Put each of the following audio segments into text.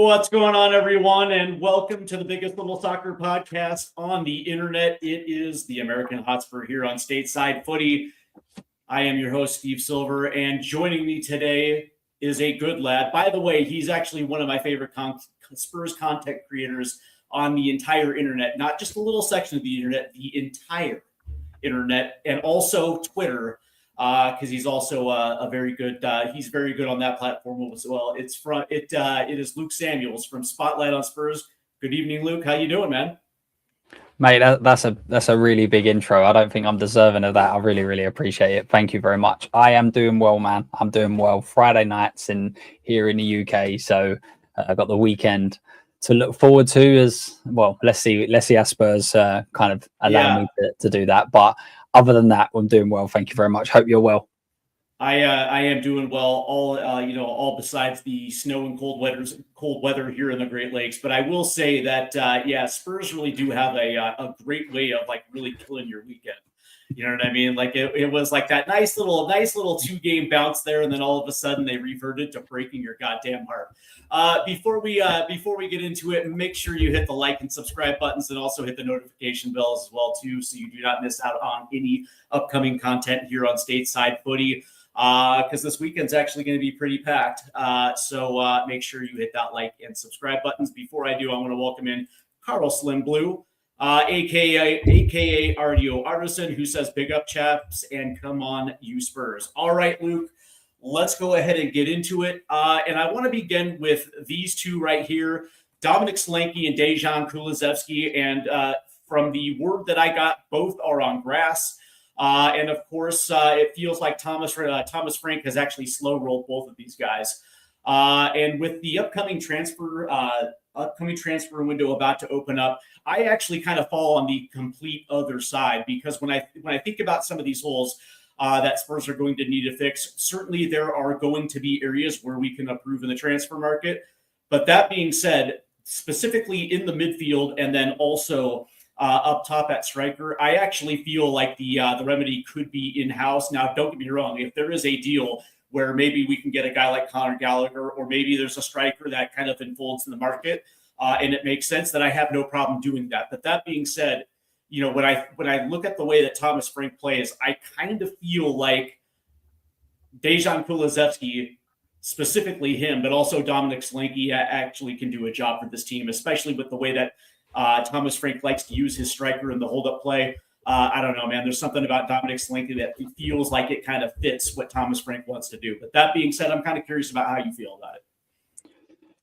What's going on, everyone, and welcome to the biggest little soccer podcast on the internet. It is the American Hotspur here on Stateside Footy. I am your host, Steve Silver, and joining me today is a good lad. By the way, he's actually one of my favorite Spurs content creators on the entire internet, not just a little section of the internet, the entire internet, and also Twitter. Because he's also a very good. He's very good on that platform as well. It is Luke Samuels from Spotlite on Spurs. Good evening, Luke. How you doing, man? Mate, that's a really big intro. I don't think I'm deserving of that. I really appreciate it. Thank you very much. I am doing well, man. I'm doing well. Friday nights here in the UK, so I've got the weekend to look forward to as well. Let's see how Spurs kind of allow me to do that, but. Other than that, I'm doing well. Thank you very much. Hope you're well. I am doing well. All besides the snow and cold weather here in the Great Lakes. But I will say that Spurs really do have a great way of like really killing your weekend. You know what I mean? Like it was like that nice little 2-game bounce there, and then all of a sudden they reverted to breaking your goddamn heart. Before we get into it, make sure you hit the like and subscribe buttons, and also hit the notification bells as well too, so you do not miss out on any upcoming content here on Stateside Footy. Because this weekend's actually going to be pretty packed. So make sure you hit that like and subscribe buttons. Before I do, I want to welcome in Carl Slim Blue. AKA RDO Artisan, who says big up chaps and come on you Spurs. All right, Luke, let's go ahead and get into it. And I want to begin with these two right here, Dominic Solanke and Dejan Kulusevski. And from the word that I got, both are on grass. And of course, it feels like Thomas Frank has actually slow rolled both of these guys. And with the upcoming transfer window about to open up, I actually kind of fall on the complete other side, because when I think about some of these holes that Spurs are going to need to fix, certainly there are going to be areas where we can improve in the transfer market. But that being said, specifically in the midfield and then also up top at striker, I actually feel like the remedy could be in-house. Now, don't get me wrong, if there is a deal where maybe we can get a guy like Conor Gallagher, or maybe there's a striker that kind of unfolds in the market, and it makes sense, that I have no problem doing that. But that being said, you know, when I look at the way that Thomas Frank plays, I kind of feel like Dejan Kulusevski, specifically him, but also Dominic Solanke, actually can do a job for this team, especially with the way that Thomas Frank likes to use his striker in the hold-up play. I don't know, man. There's something about Dominic Solanke that feels like it kind of fits what Thomas Frank wants to do. But that being said, I'm kind of curious about how you feel about it.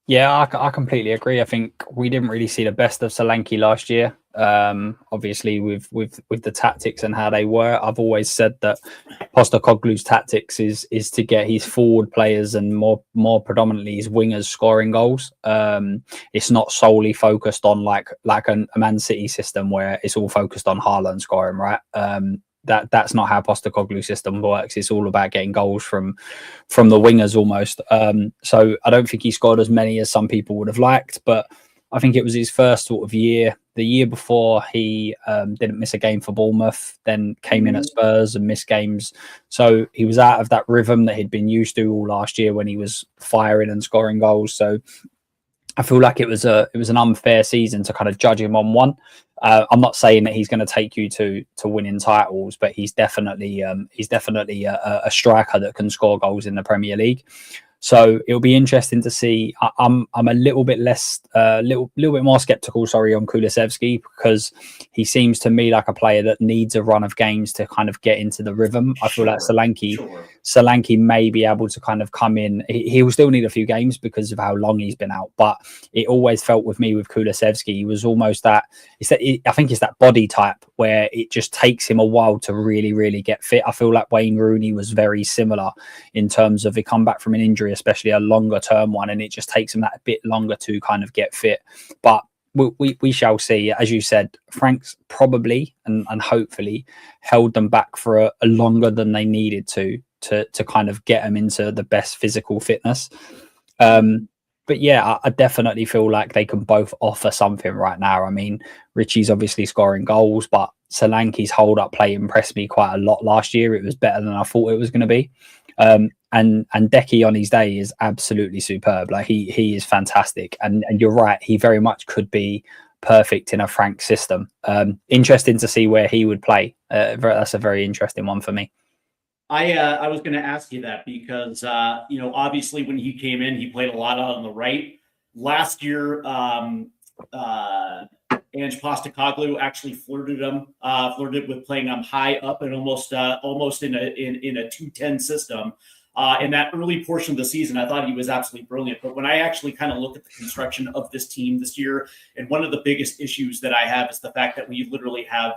Yeah, I completely agree. I think we didn't really see the best of Solanke last year. Obviously, with the tactics and how they were, I've always said that Postecoglou's tactics is to get his forward players and more predominantly his wingers scoring goals. It's not solely focused on like a Man City system where it's all focused on Haaland scoring, right? That's not how Postecoglou's system works. It's all about getting goals from the wingers almost. So I don't think he scored as many as some people would have liked, but I think it was his first sort of year. The year before, he didn't miss a game for Bournemouth, then came in at Spurs and missed games. So he was out of that rhythm that he'd been used to all last year when he was firing and scoring goals. So I feel like it was an unfair season to kind of judge him on one. I'm not saying that he's going to take you to winning titles, but he's definitely a striker that can score goals in the Premier League. So it'll be interesting to see. I'm a little bit more skeptical, on Kulusevski, because he seems to me like a player that needs a run of games to kind of get into the rhythm. I feel like Solanke may be able to kind of come in. He will still need a few games because of how long he's been out. But it always felt with me with Kulusevski, he was almost I think it's that body type where it just takes him a while to really get fit. I feel like Wayne Rooney was very similar in terms of he come back from an injury, especially a longer term one, and it just takes him that bit longer to kind of get fit. But we shall see. As you said, Frank's probably and hopefully held them back for a longer than they needed to kind of get them into the best physical fitness. But yeah, I definitely feel like they can both offer something right now. I mean, Richie's obviously scoring goals, but Solanke's hold-up play impressed me quite a lot last year. It was better than I thought it was going to be. and Decky on his day is absolutely superb. Like he is fantastic, and you're right, he very much could be perfect in a Frank system. Interesting to see where he would play. That's a very interesting one for me. I was going to ask you that because obviously when he came in, he played a lot out on the right. Last year, Ange Postecoglou actually flirted with playing him high up and almost in a 2-10 system. In that early portion of the season, I thought he was absolutely brilliant. But when I actually kind of look at the construction of this team this year, and one of the biggest issues that I have is the fact that we literally have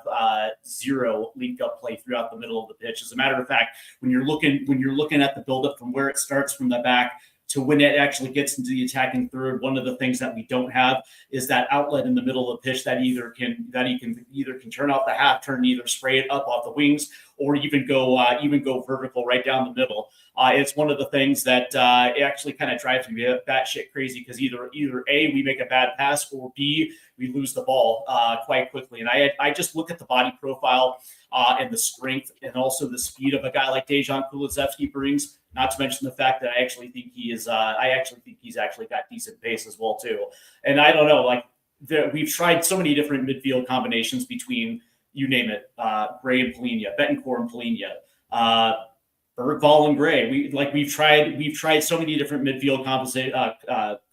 zero linked up play throughout the middle of the pitch. As a matter of fact, when you're looking at the buildup from where it starts from the back to when it actually gets into the attacking third, one of the things that we don't have is that outlet in the middle of the pitch that he can turn off the half turn, either spray it up off the wings, or even go vertical right down the middle. It's one of the things that it actually kind of drives me batshit crazy, because either A, we make a bad pass, or B, we lose the ball quite quickly. And I just look at the body profile and the strength and also the speed of a guy like Dejan Kulusevski brings. Not to mention the fact that I actually think he's actually got decent pace as well too. And I don't know, we've tried so many different midfield combinations between, you name it, Gray and Polina, Betancourt and Polina, Bergvall and Gray. We've tried so many different midfield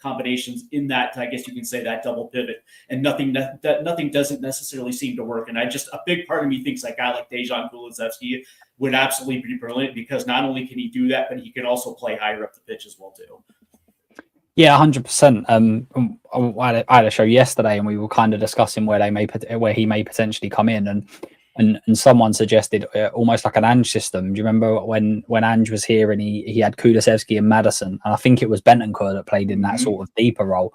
combinations in that, I guess you can say, that double pivot, and nothing doesn't necessarily seem to work. And a big part of me thinks a guy like Dejan Kulusevski would absolutely be brilliant, because not only can he do that, but he can also play higher up the pitch as well too. Yeah, 100%. I had a show yesterday, and we were kind of discussing where he may potentially come in, and someone suggested almost like an Ange system. Do you remember when Ange was here and he had Kulusevski and Maddison, and I think it was Bentancur that played in that sort of deeper role.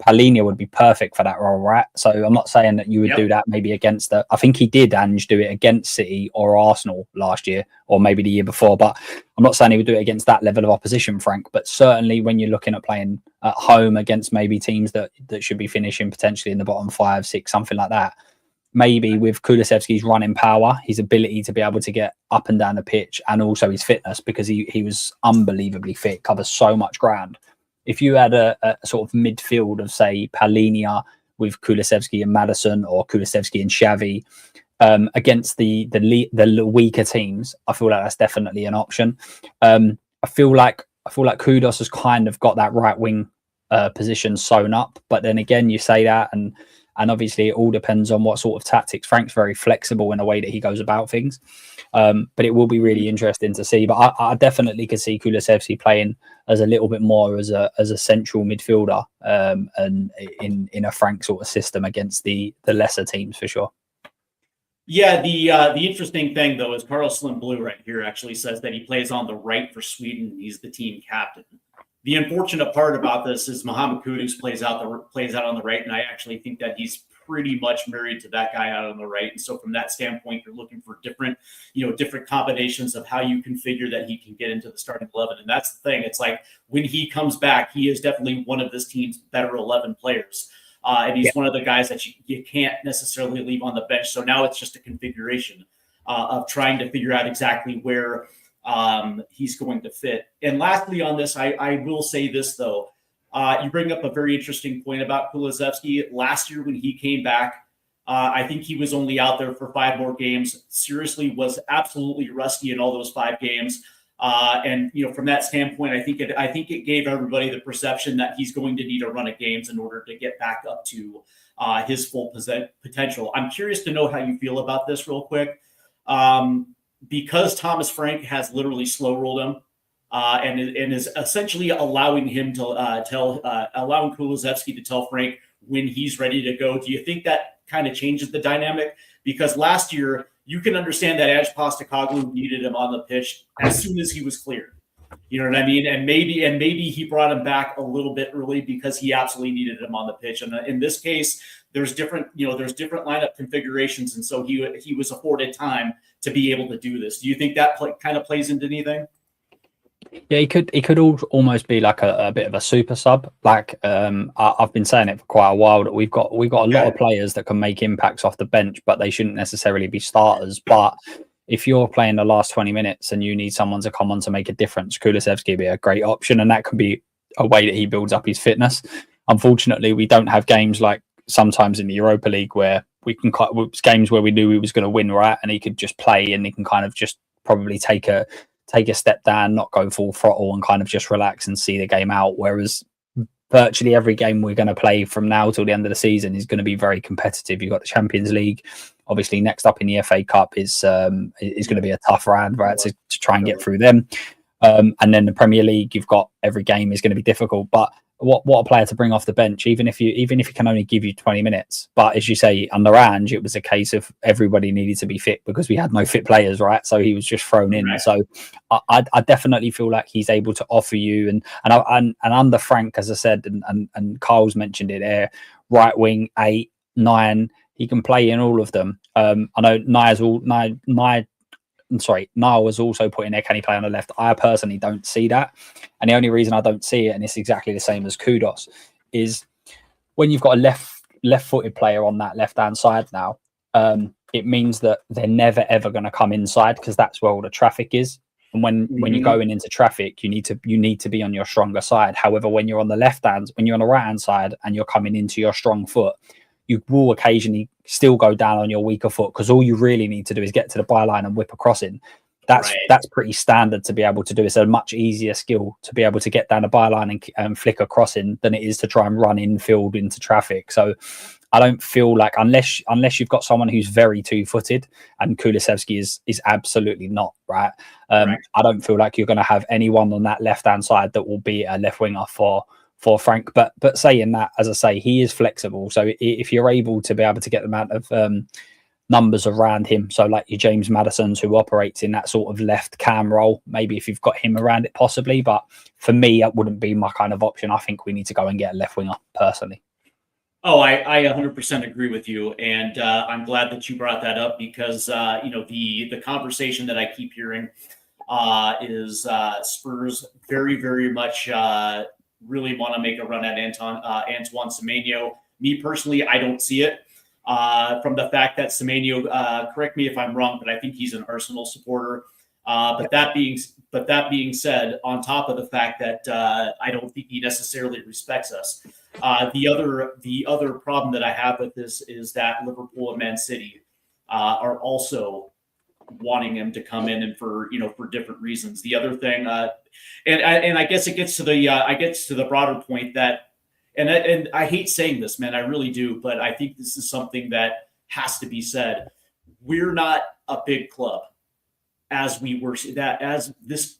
Palhinha would be perfect for that role, right? So I'm not saying that you would do that maybe against I think he did, Ange, do it against City or Arsenal last year, or maybe the year before, but I'm not saying he would do it against that level of opposition, Frank. But certainly when you're looking at playing at home against maybe teams that should be finishing potentially in the bottom 5, 6, something like that, maybe with Kulusevski's running power, his ability to be able to get up and down the pitch, and also his fitness, because he was unbelievably fit, covers so much ground. If you had a sort of midfield of, say, Palhinha with Kulusevski and Maddison, or Kulusevski and Xavi against the weaker teams, I feel like that's definitely an option. I feel like Kudos has kind of got that right wing position sewn up, but then again, you say that, and obviously it all depends on what sort of tactics. Frank's very flexible in the way that he goes about things, but it will be really interesting to see. But I definitely could see Kulusevski playing as a little bit more as a central midfielder, and in a Frank sort of system against the lesser teams for sure. Yeah, the interesting thing though is Carl Slim Blue right here actually says that he plays on the right for Sweden. He's the team captain. The unfortunate part about this is Mohamed Kudus plays out on the right, and I actually think that he's pretty much married to that guy out on the right. And so from that standpoint, you're looking for different combinations of how you configure that he can get into the starting 11. And that's the thing. It's like when he comes back, he is definitely one of this team's better 11 players. And he's one of the guys that you can't necessarily leave on the bench. So now it's just a configuration of trying to figure out exactly where he's going to fit. And lastly on this, I will say this though, you bring up a very interesting point about Kulusevski. Last year when he came back, I think he was only out there for 5 more games. Seriously, was absolutely rusty in all those 5 games. And from that standpoint, I think it gave everybody the perception that he's going to need a run of games in order to get back up to his full potential. I'm curious to know how you feel about this real quick. Because Thomas Frank has literally slow rolled him and is essentially allowing him to allowing Kulusevski to tell Frank when he's ready to go. Do you think that kind of changes the dynamic? Because last year, you can understand that Ange Postecoglou needed him on the pitch as soon as he was cleared. You know what I mean? And maybe he brought him back a little bit early because he absolutely needed him on the pitch. And in this case, there's different lineup configurations, and so he was afforded time to be able to do this. Do you think that kind of plays into anything? Yeah, he could almost be like a bit of a super sub. Like I've been saying it for quite a while that we've got a lot of players that can make impacts off the bench, but they shouldn't necessarily be starters. But if you're playing the last 20 minutes and you need someone to come on to make a difference, Kulusevski would be a great option, and that could be a way that he builds up his fitness. Unfortunately, we don't have games like sometimes in the Europa League where we can games where we knew he was going to win, right, and he could just play and he can kind of just probably take a step down, not go full throttle, and kind of just relax and see the game out. Whereas virtually every game we're going to play from now till the end of the season is going to be very competitive. You've got the Champions League. Obviously, next up in the FA Cup is going to be a tough round, right, to try and get through them. And then the Premier League, you've got every game is going to be difficult. But what a player to bring off the bench, even if he can only give you 20 minutes. But as you say, under Ange, it was a case of everybody needed to be fit because we had no fit players, right? So he was just thrown in. Right. So I definitely feel like he's able to offer you, and under Frank, as I said, and Carl's mentioned it there, right wing, 8, 9, he can play in all of them. I know Niall was also put in there, can he play on the left? I personally don't see that. And the only reason I don't see it, and it's exactly the same as Kudos, is when you've got a left-footed player on that left-hand side now, it means that they're never, ever going to come inside because that's where all the traffic is. And when you're going into traffic, you need to be on your stronger side. However, when you're on the when you're on the right-hand side and you're coming into your strong foot, you will occasionally still go down on your weaker foot because all you really need to do is get to the byline and whip a crossing. That's pretty standard to be able to do. It's a much easier skill to be able to get down the byline and flick a crossing than it is to try and run infield into traffic. So I don't feel like unless you've got someone who's very two-footed, and Kulusevski is absolutely not, right? I don't feel like you're going to have anyone on that left-hand side that will be a left winger for Frank, but saying that, as I say, he is flexible. So if you're able to be able to get the amount of numbers around him, so like your James Maddison's who operates in that sort of left cam role, maybe if you've got him around it, possibly. But for me, that wouldn't be my kind of option. I think we need to go and get a left winger personally. Oh, I 100% agree with you, and I'm glad that you brought that up because the conversation that I keep hearing is Spurs very, very much really want to make a run at Antoine Semenyo. Me personally, I don't see it from the fact that Semenyo, correct me if I'm wrong, but I think he's an Arsenal supporter. But that being said, on top of the fact that I don't think he necessarily respects us, the other problem that I have with this is that Liverpool and Man City are also wanting him to come in, and for different reasons. The other thing, and I guess it gets to the broader point that, and I hate saying this, man, I really do, but I think this is something that has to be said. We're not a big club as this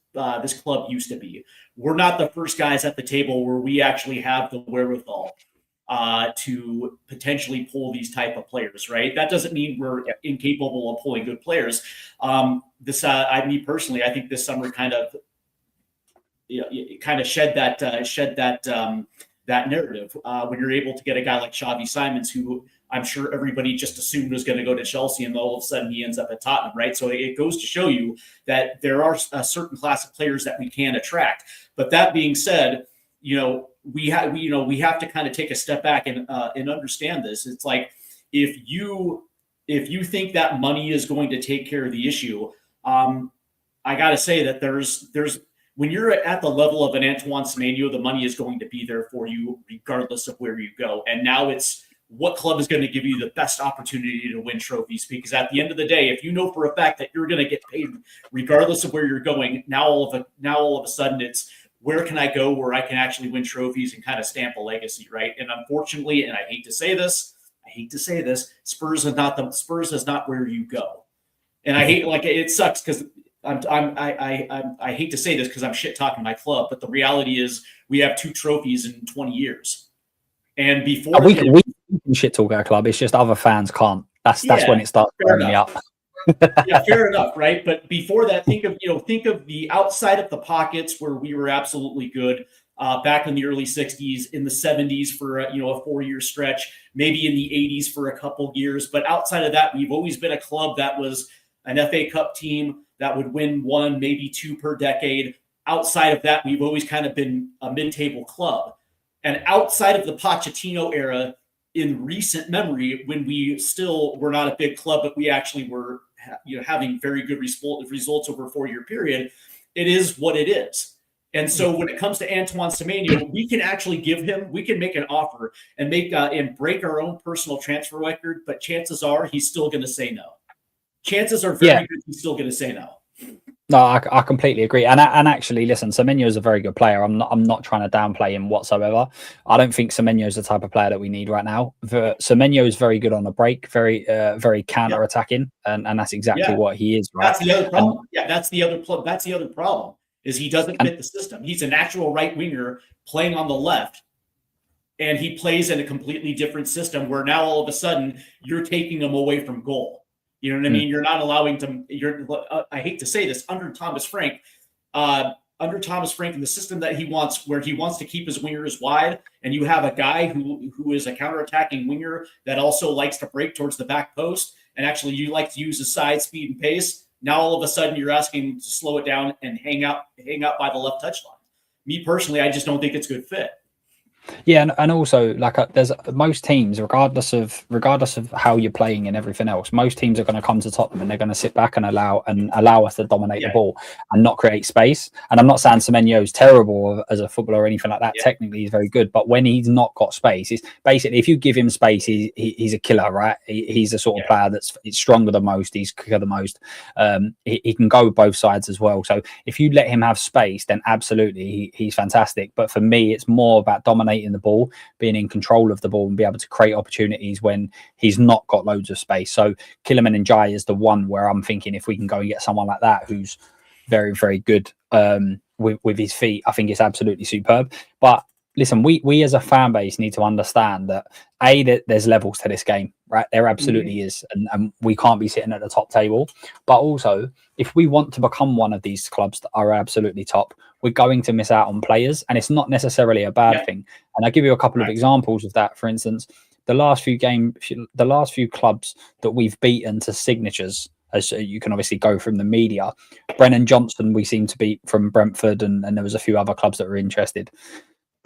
club used to be. We're not the first guys at the table where we actually have the wherewithal to potentially pull these type of players, right? That doesn't mean we're incapable of pulling good players. Me personally, I think this summer kind of shed that narrative when you're able to get a guy like Xavi Simons, who I'm sure everybody just assumed was going to go to Chelsea, and all of a sudden he ends up at Tottenham, right? So it goes to show you that there are a certain class of players that we can attract. But that being said, we have to kind of take a step back and understand this. It's like if you think that money is going to take care of the issue, I got to say that there's when you're at the level of an Antoine Semenyo, the money is going to be there for you regardless of where you go. And now it's what club is going to give you the best opportunity to win trophies. Because at the end of the day, if you know for a fact that you're going to get paid regardless of where you're going, now all of a sudden it's where can I go where I can actually win trophies and kind of stamp a legacy, right? And unfortunately, and I hate to say this, Spurs is not where you go. And I hate, it sucks because I hate to say this because I'm shit talking my club, but the reality is we have 2 trophies in 20 years. And before we can shit talk our club, it's just other fans can't. That's when it starts burning me up. Yeah, fair enough, right? But before that, think of the outside of the pockets where we were absolutely good back in the early 60s, in the 70s for a 4-year stretch, maybe in the 80s for a couple years. But outside of that, we've always been a club that was an FA Cup team that would win 1, maybe 2 per decade. Outside of that, we've always kind of been a mid-table club. And outside of the Pochettino era, in recent memory, when we still were not a big club, but we actually having very good results over a 4-year period. It is what it is. And so when it comes to Antoine Semenyo, we can actually we can make an offer and break our own personal transfer record, but chances are he's still going to say no. Chances are very good he's still going to say no. No, I completely agree. And actually, listen, Semenyo is a very good player. I'm not trying to downplay him whatsoever. I don't think Semenyo is the type of player that we need right now. Semenyo is very good on the break, very counter-attacking, and that's exactly what he is. Right? That's the other problem. That's the other problem is he doesn't fit the system. He's a natural right winger playing on the left, and he plays in a completely different system where now all of a sudden you're taking him away from goal. You know what I mean? You're not allowing I hate to say this, under Thomas Frank in the system that he wants, where he wants to keep his wingers wide, and you have a guy who is a counterattacking winger that also likes to break towards the back post, and actually you like to use his side speed and pace. Now all of a sudden you're asking him to slow it down and hang out by the left touchline. Me personally, I just don't think it's a good fit. Yeah, and also there's most teams, regardless of how you're playing and everything else, most teams are going to come to Tottenham and they're going to sit back and allow us to dominate the ball and not create space. And I'm not saying Semenyo's terrible as a footballer or anything like that. Technically, he's very good, but when he's not got space, it's basically, if you give him space, he's a killer, right? He's the sort of player that's stronger than most. He's quicker than most. He can go both sides as well. So if you let him have space, then absolutely he's fantastic. But for me, it's more about dominating the ball, being in control of the ball, and be able to create opportunities when he's not got loads of space. So Kilman and Jai is the one where I'm thinking, if we can go and get someone like that who's very, very good with his feet, I think it's absolutely superb. But listen, we as a fan base need to understand that there's levels to this game, right? There absolutely is, and we can't be sitting at the top table. But also, if we want to become one of these clubs that are absolutely top, we're going to miss out on players, and it's not necessarily a bad thing. And I'll give you a couple of examples of that. For instance, the last few clubs that we've beaten to signatures, as you can obviously go from the media, Brennan Johnson we seem to beat from Brentford, and there was a few other clubs that were interested.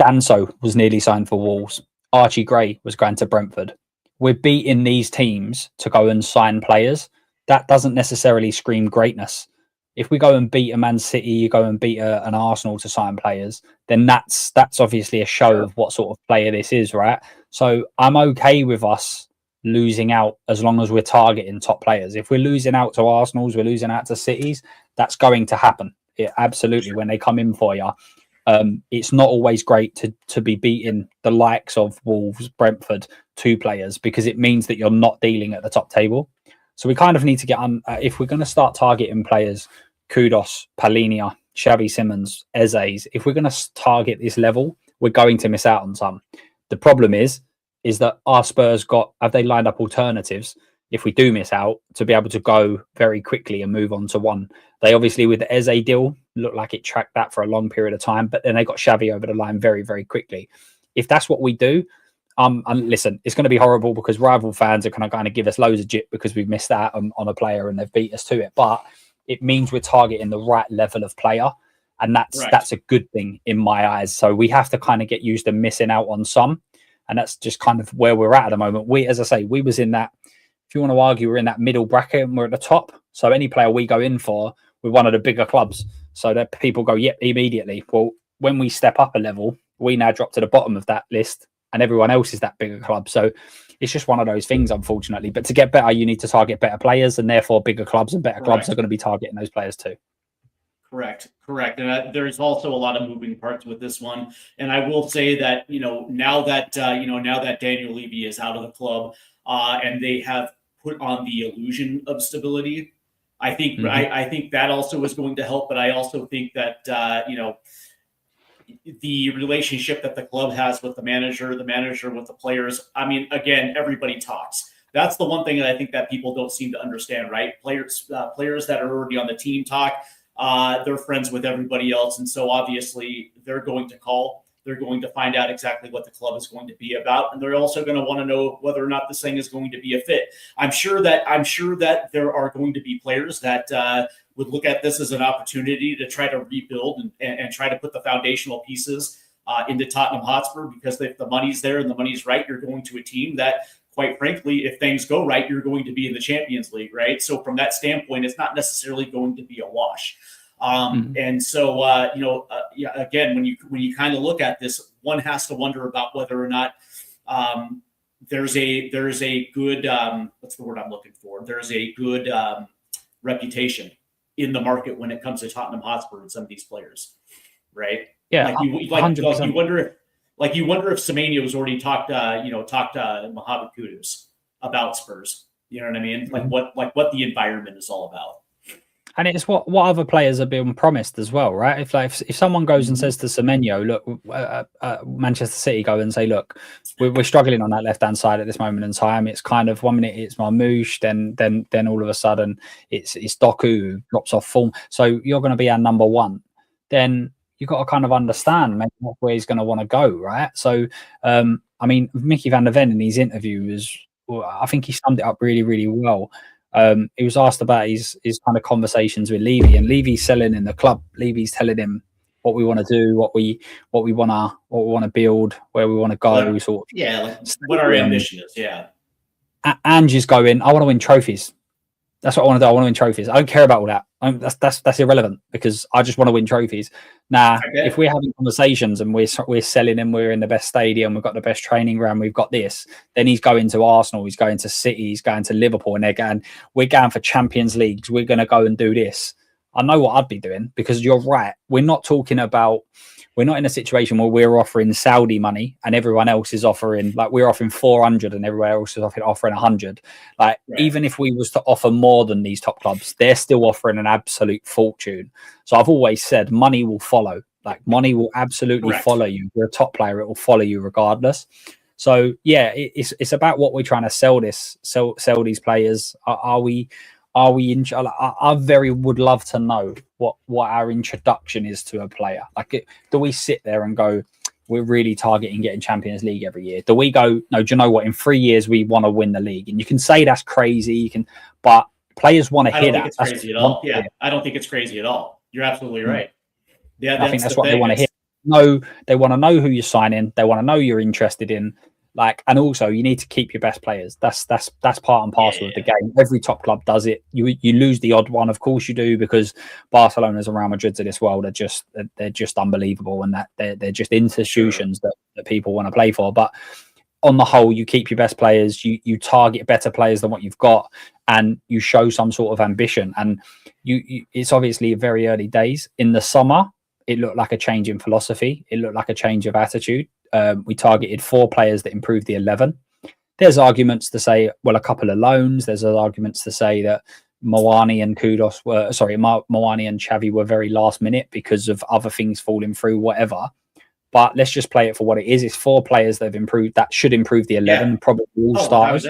Danso was nearly signed for Wolves. Archie Gray was going to Brentford. We're beating these teams to go and sign players. That doesn't necessarily scream greatness. If we go and beat a Man City, you go and beat an Arsenal to sign players, then that's obviously a show of what sort of player this is, right? So I'm okay with us losing out as long as we're targeting top players. If we're losing out to Arsenals, we're losing out to Cities, that's going to happen. Absolutely, when they come in for you. It's not always great to be beating the likes of Wolves, Brentford, 2 players, because it means that you're not dealing at the top table. So we kind of need to get on. If we're going to start targeting players, Kudos, Palinia, Xavi Simons, Eze's, if we're going to target this level, we're going to miss out on some. The problem is that our Spurs have they lined up alternatives if we do miss out to be able to go very quickly and move on to one? They obviously, with the Eze deal, looked like it tracked that for a long period of time, but then they got Xavi over the line very, very quickly. If that's what we do, and listen, it's going to be horrible because rival fans are kind of give us loads of jip because we've missed out on a player and they've beat us to it. But it means we're targeting the right level of player, and that's a good thing in my eyes. So we have to kind of get used to missing out on some, and that's just kind of where we're at the moment. We, as I say, we was in that. If you want to argue, we're in that middle bracket and we're at the top. So any player we go in for, we're one of the bigger clubs, so that people go, yep, immediately. Well, when we step up a level, we now drop to the bottom of that list, and everyone else is that bigger club. So it's just one of those things, unfortunately. But to get better, you need to target better players, and therefore bigger clubs and better clubs are going to be targeting those players too. Correct. And there's also a lot of moving parts with this one. And I will say that, now that Daniel Levy is out of the club, and they have put on the illusion of stability, I think I think that also is going to help. But I also think that the relationship that the club has with the manager with the players. I mean, again, everybody talks. That's the one thing that I think that people don't seem to understand, right? Players that are already on the team talk. They're friends with everybody else, and so obviously they're going to call. They're going to find out exactly what the club is going to be about, and they're also going to want to know whether or not this thing is going to be a fit. I'm sure that there are going to be players that would look at this as an opportunity to try to rebuild and try to put the foundational pieces into Tottenham Hotspur, because if the money's there and the money's right, you're going to a team that, quite frankly, if things go right, you're going to be in the Champions League, right? So from that standpoint, it's not necessarily going to be a wash. And so, again, when you kind of look at this, one has to wonder about whether or not there's a good what's the word I'm looking for? There's a good reputation in the market when it comes to Tottenham Hotspur and some of these players, right? Yeah, you wonder if Semenyo's already talked Mohamed Kudus about Spurs. You know what I mean? What the environment is all about. And it's what other players have been promised as well, right? If someone goes and says to Semenyo, look, Manchester City go and say, look, we're struggling on that left hand side at this moment in time. It's kind of 1 minute it's Marmoush, then all of a sudden it's Doku who drops off form. So you're going to be our number one. Then you've got to kind of understand maybe where he's going to want to go, right? So, I mean, Mickey van der Ven in his interview I think he summed it up really, really well. He was asked about his kind of conversations with Levy, and Levy's selling in the club. Levy's telling him what we want to do, what we want to build, where we want to go. What our ambition is. Yeah. Angie's going, I want to win trophies. That's what I want to do. I want to win trophies. I don't care about all that. That's irrelevant because I just want to win trophies. Now, if we're having conversations and we're selling and we're in the best stadium, we've got the best training ground, we've got this, then he's going to Arsenal, he's going to City, he's going to Liverpool, and we're going for Champions Leagues. We're going to go and do this. I know what I'd be doing because you're right. We're not in a situation where we're offering Saudi money and everyone else is offering, like we're offering 400 and everywhere else is offering 100. Even if we was to offer more than these top clubs, they're still offering an absolute fortune. So I've always said money will follow. Like money will absolutely follow you. If you're a top player, it will follow you regardless. So yeah, it's about what we're trying to sell these players. Are we I very would love to know what our introduction is to a player. Do we sit there and go, we're really targeting getting Champions League every year? Do we go, no, do you know what? In 3 years, we want to win the league. And you can say that's crazy. But players want to hear that. I don't think it's crazy at all. Yeah, I don't think it's crazy at all. You're absolutely right. Yeah, I think that's what they want to hear. No, they want to know who you're signing. They want to know you're interested in. And also you need to keep your best players. That's part and parcel of the game. Every top club does it. You lose the odd one, of course you do, because Barcelona's and Real Madrid's of this world they're just unbelievable, and that they're just institutions that people want to play for. But on the whole, you keep your best players, you target better players than what you've got, and you show some sort of ambition. And it's obviously very early days. In the summer, it looked like a change in philosophy. It looked like a change of attitude. We targeted 4 players that improved the 11. There's arguments to say, well, a couple of loans. There's arguments to say that Moani and Xavi were very last minute because of other things falling through, whatever. But let's just play it for what it is. It's 4 players that have improved, that should improve the 11, probably all starters.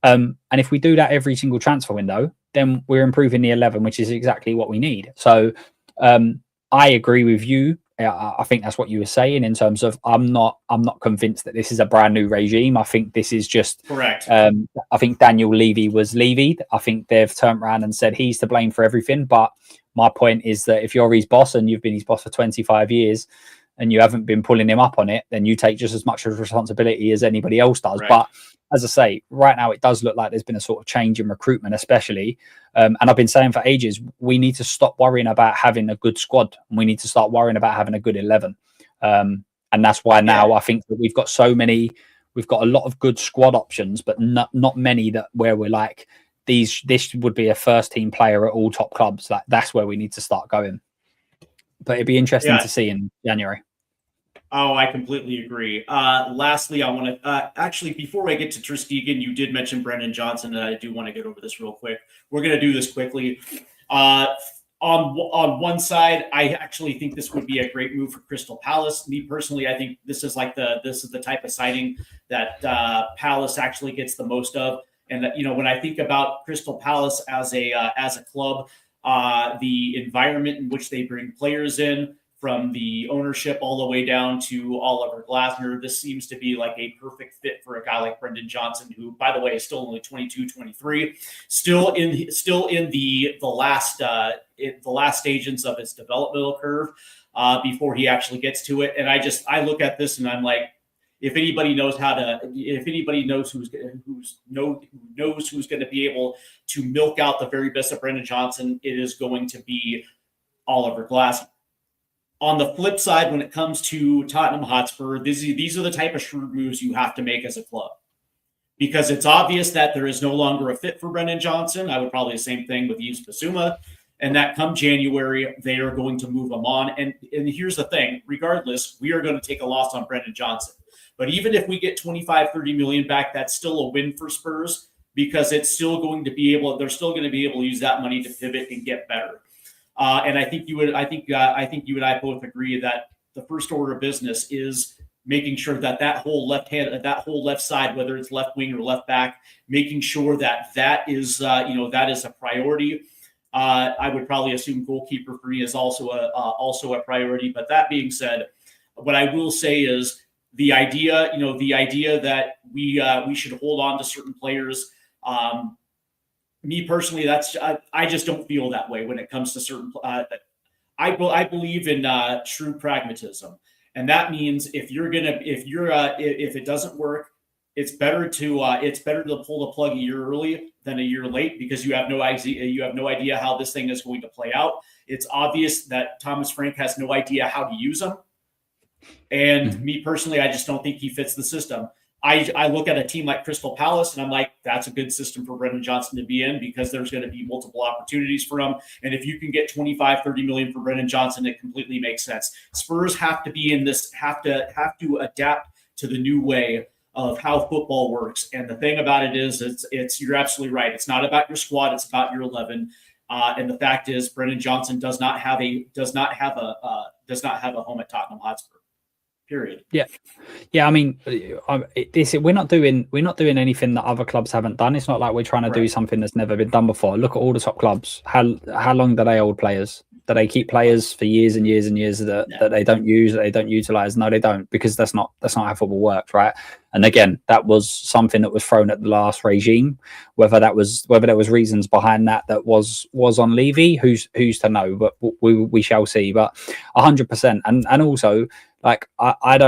And if we do that every single transfer window, then we're improving the 11, which is exactly what we need. So I agree with you. I think that's what you were saying in terms of I'm not convinced that this is a brand new regime. I think this is just correct. I think Daniel Levy was Levied. I think they've turned around and said he's to blame for everything. But my point is that if you're his boss and you've been his boss for 25 years and you haven't been pulling him up on it, then you take just as much of responsibility as anybody else does. Right. But as I say, right now it does look like there's been a sort of change in recruitment, especially. And I've been saying for ages, we need to stop worrying about having a good squad, and we need to start worrying about having a good 11. And that's why now I think that we've got a lot of good squad options, but not many where we're like, this would be a first team player at all top clubs. That's where we need to start going. But it'd be interesting to see in January. Oh, I completely agree. Lastly, I want to actually, before I get to Ter Stegen, you did mention Brendan Johnson, and I do want to get over this real quick. We're going to do this quickly. On one side, I actually think this would be a great move for Crystal Palace. Me personally, I think this is the type of signing that Palace actually gets the most of. And when I think about Crystal Palace as a club, the environment in which they bring players in, from the ownership all the way down to Oliver Glasner, this seems to be like a perfect fit for a guy like Brendan Johnson, who, by the way, is still only 22, 23, still in the last stages of his developmental curve before he actually gets to it. And I look at this and I'm like, if anybody knows who's going to be able to milk out the very best of Brendan Johnson, it is going to be Oliver Glasner. On the flip side, when it comes to Tottenham Hotspur, these are the type of shrewd moves you have to make as a club, because it's obvious that there is no longer a fit for Brendan Johnson. I would probably the same thing with Yves Bissouma, and that come January, they are going to move him on. And here's the thing, regardless, we are going to take a loss on Brendan Johnson. But even if we get 25, 30 million back, that's still a win for Spurs, because it's still going to be able, they're still going to be able to use that money to pivot and get better. And I think you and I both agree that the first order of business is making sure that whole left side, whether it's left wing or left back, making sure that is a priority. I would probably assume goalkeeper for me is also a priority. But that being said, what I will say is the idea that we should hold on to certain players. Me personally, I just don't feel that way when it comes to certain. I believe in true pragmatism, and that means if it doesn't work, it's better to pull the plug a year early than a year late, because you have no idea how this thing is going to play out. It's obvious that Thomas Frank has no idea how to use them, and me personally, I just don't think he fits the system. I look at a team like Crystal Palace and I'm like, that's a good system for Brendan Johnson to be in, because there's going to be multiple opportunities for him. And if you can get 25, 30 million for Brendan Johnson, it completely makes sense. Spurs have to be in this, have to adapt to the new way of how football works. And the thing about it is, it's you're absolutely right. It's not about your squad. It's about your 11. And the fact is, Brendan Johnson does not have a home at Tottenham Hotspur. Period. Yeah. I mean, we're not doing anything that other clubs haven't done. It's not like we're trying to do something that's never been done before. Look at all the top clubs. How long do they hold players? Do they keep players for years and years and years that they don't use, that they don't utilize? No, they don't, because that's not how football works, right? And again, that was something that was thrown at the last regime. Whether there was reasons behind that was on Levy, who's to know? But we shall see. But 100%, and also, like, I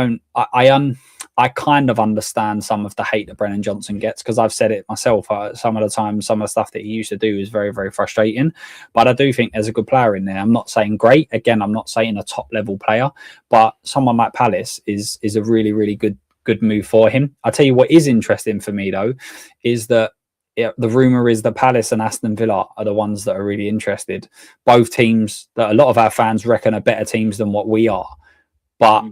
kind of understand some of the hate that Brendan Johnson gets, because I've said it myself. Some of the time, some of the stuff that he used to do is very, very frustrating. But I do think there's a good player in there. I'm not saying great. Again, I'm not saying a top level player, but someone like Palace is a really, really good move for him. I'll tell you what is interesting for me though, is that the rumor is that Palace and Aston Villa are the ones that are really interested. Both teams that a lot of our fans reckon are better teams than what we are. But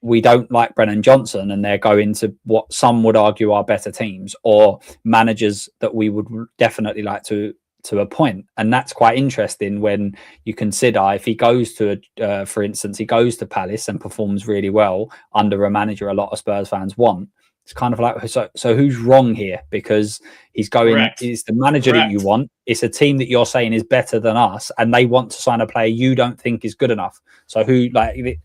we don't like Brendan Johnson, and they're going to what some would argue are better teams or managers that we would definitely like to appoint. And that's quite interesting when you consider if he goes to, for instance, he goes to Palace and performs really well under a manager a lot of Spurs fans want. It's kind of like, so who's wrong here? Because he's going, Correct. It's the manager that you want. It's a team that you're saying is better than us, and they want to sign a player you don't think is good enough. So it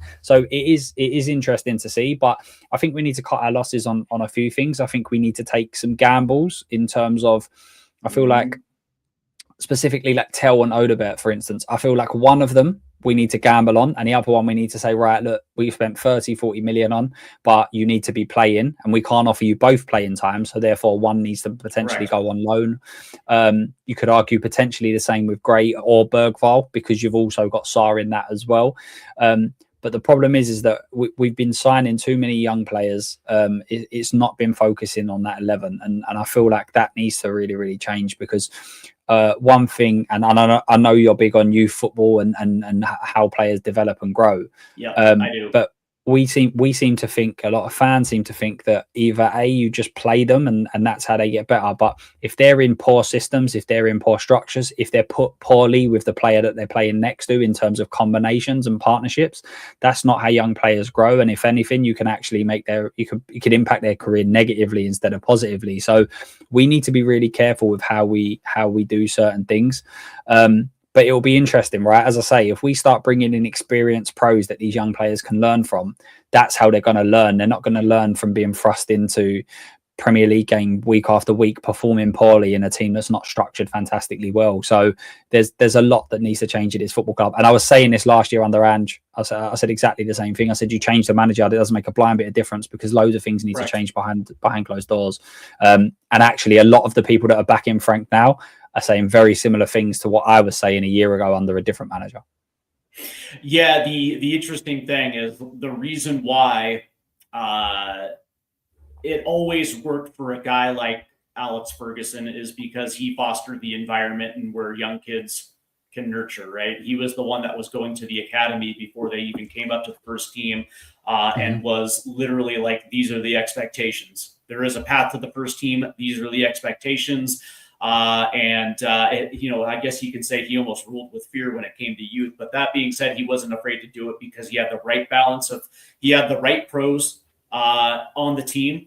is interesting to see, but I think we need to cut our losses on a few things. I think we need to take some gambles in terms of, I feel like specifically like Tel and Odobert, for instance, I feel like one of them we need to gamble on, and the other one we need to say, right, look, we've spent 30-40 million on, but you need to be playing, and we can't offer you both playing time, so therefore one needs to potentially go on loan. You could argue potentially the same with Gray or Bergvall, because you've also got Sarr in that as well. But the problem is that we've been signing too many young players. It's not been focusing on that 11, and I feel like that needs to really, really change, because one thing, and I know you're big on youth football and how players develop and grow. Yeah, I do. But we seem to think, a lot of fans seem to think that either you just play them and that's how they get better. But if they're in poor systems, if they're in poor structures, if they're put poorly with the player that they're playing next to in terms of combinations and partnerships, that's not how young players grow. And if anything, you can actually you could impact their career negatively instead of positively. So we need to be really careful with how we do certain things. But it'll be interesting, right? As I say, if we start bringing in experienced pros that these young players can learn from, that's how they're going to learn. They're not going to learn from being thrust into Premier League game week after week, performing poorly in a team that's not structured fantastically well. So there's a lot that needs to change at this football club. And I was saying this last year under Ange. I said exactly the same thing. I said, you change the manager, it doesn't make a blind bit of difference, because loads of things need to change behind closed doors. And actually, a lot of the people that are backing Frank now are saying very similar things to what I was saying a year ago under a different manager. Yeah, the interesting thing is the reason why it always worked for a guy like Alex Ferguson is because he fostered the environment and where young kids can nurture, right? He was the one that was going to the academy before they even came up to the first team, and was literally like, these are the expectations. There is a path to the first team. These are the expectations. I guess you can say he almost ruled with fear when it came to youth. But that being said, he wasn't afraid to do it because he had the right balance he had the right pros on the team.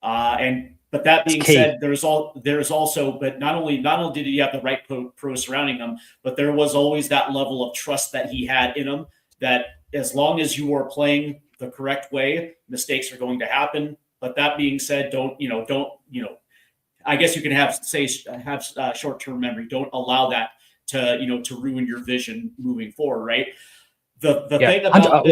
But that being said, but not only did he have the right pro surrounding him, but there was always that level of trust that he had in him, that as long as you are playing the correct way, mistakes are going to happen. But that being said, I guess you can have short-term memory. Don't allow that to ruin your vision moving forward, right? The thing about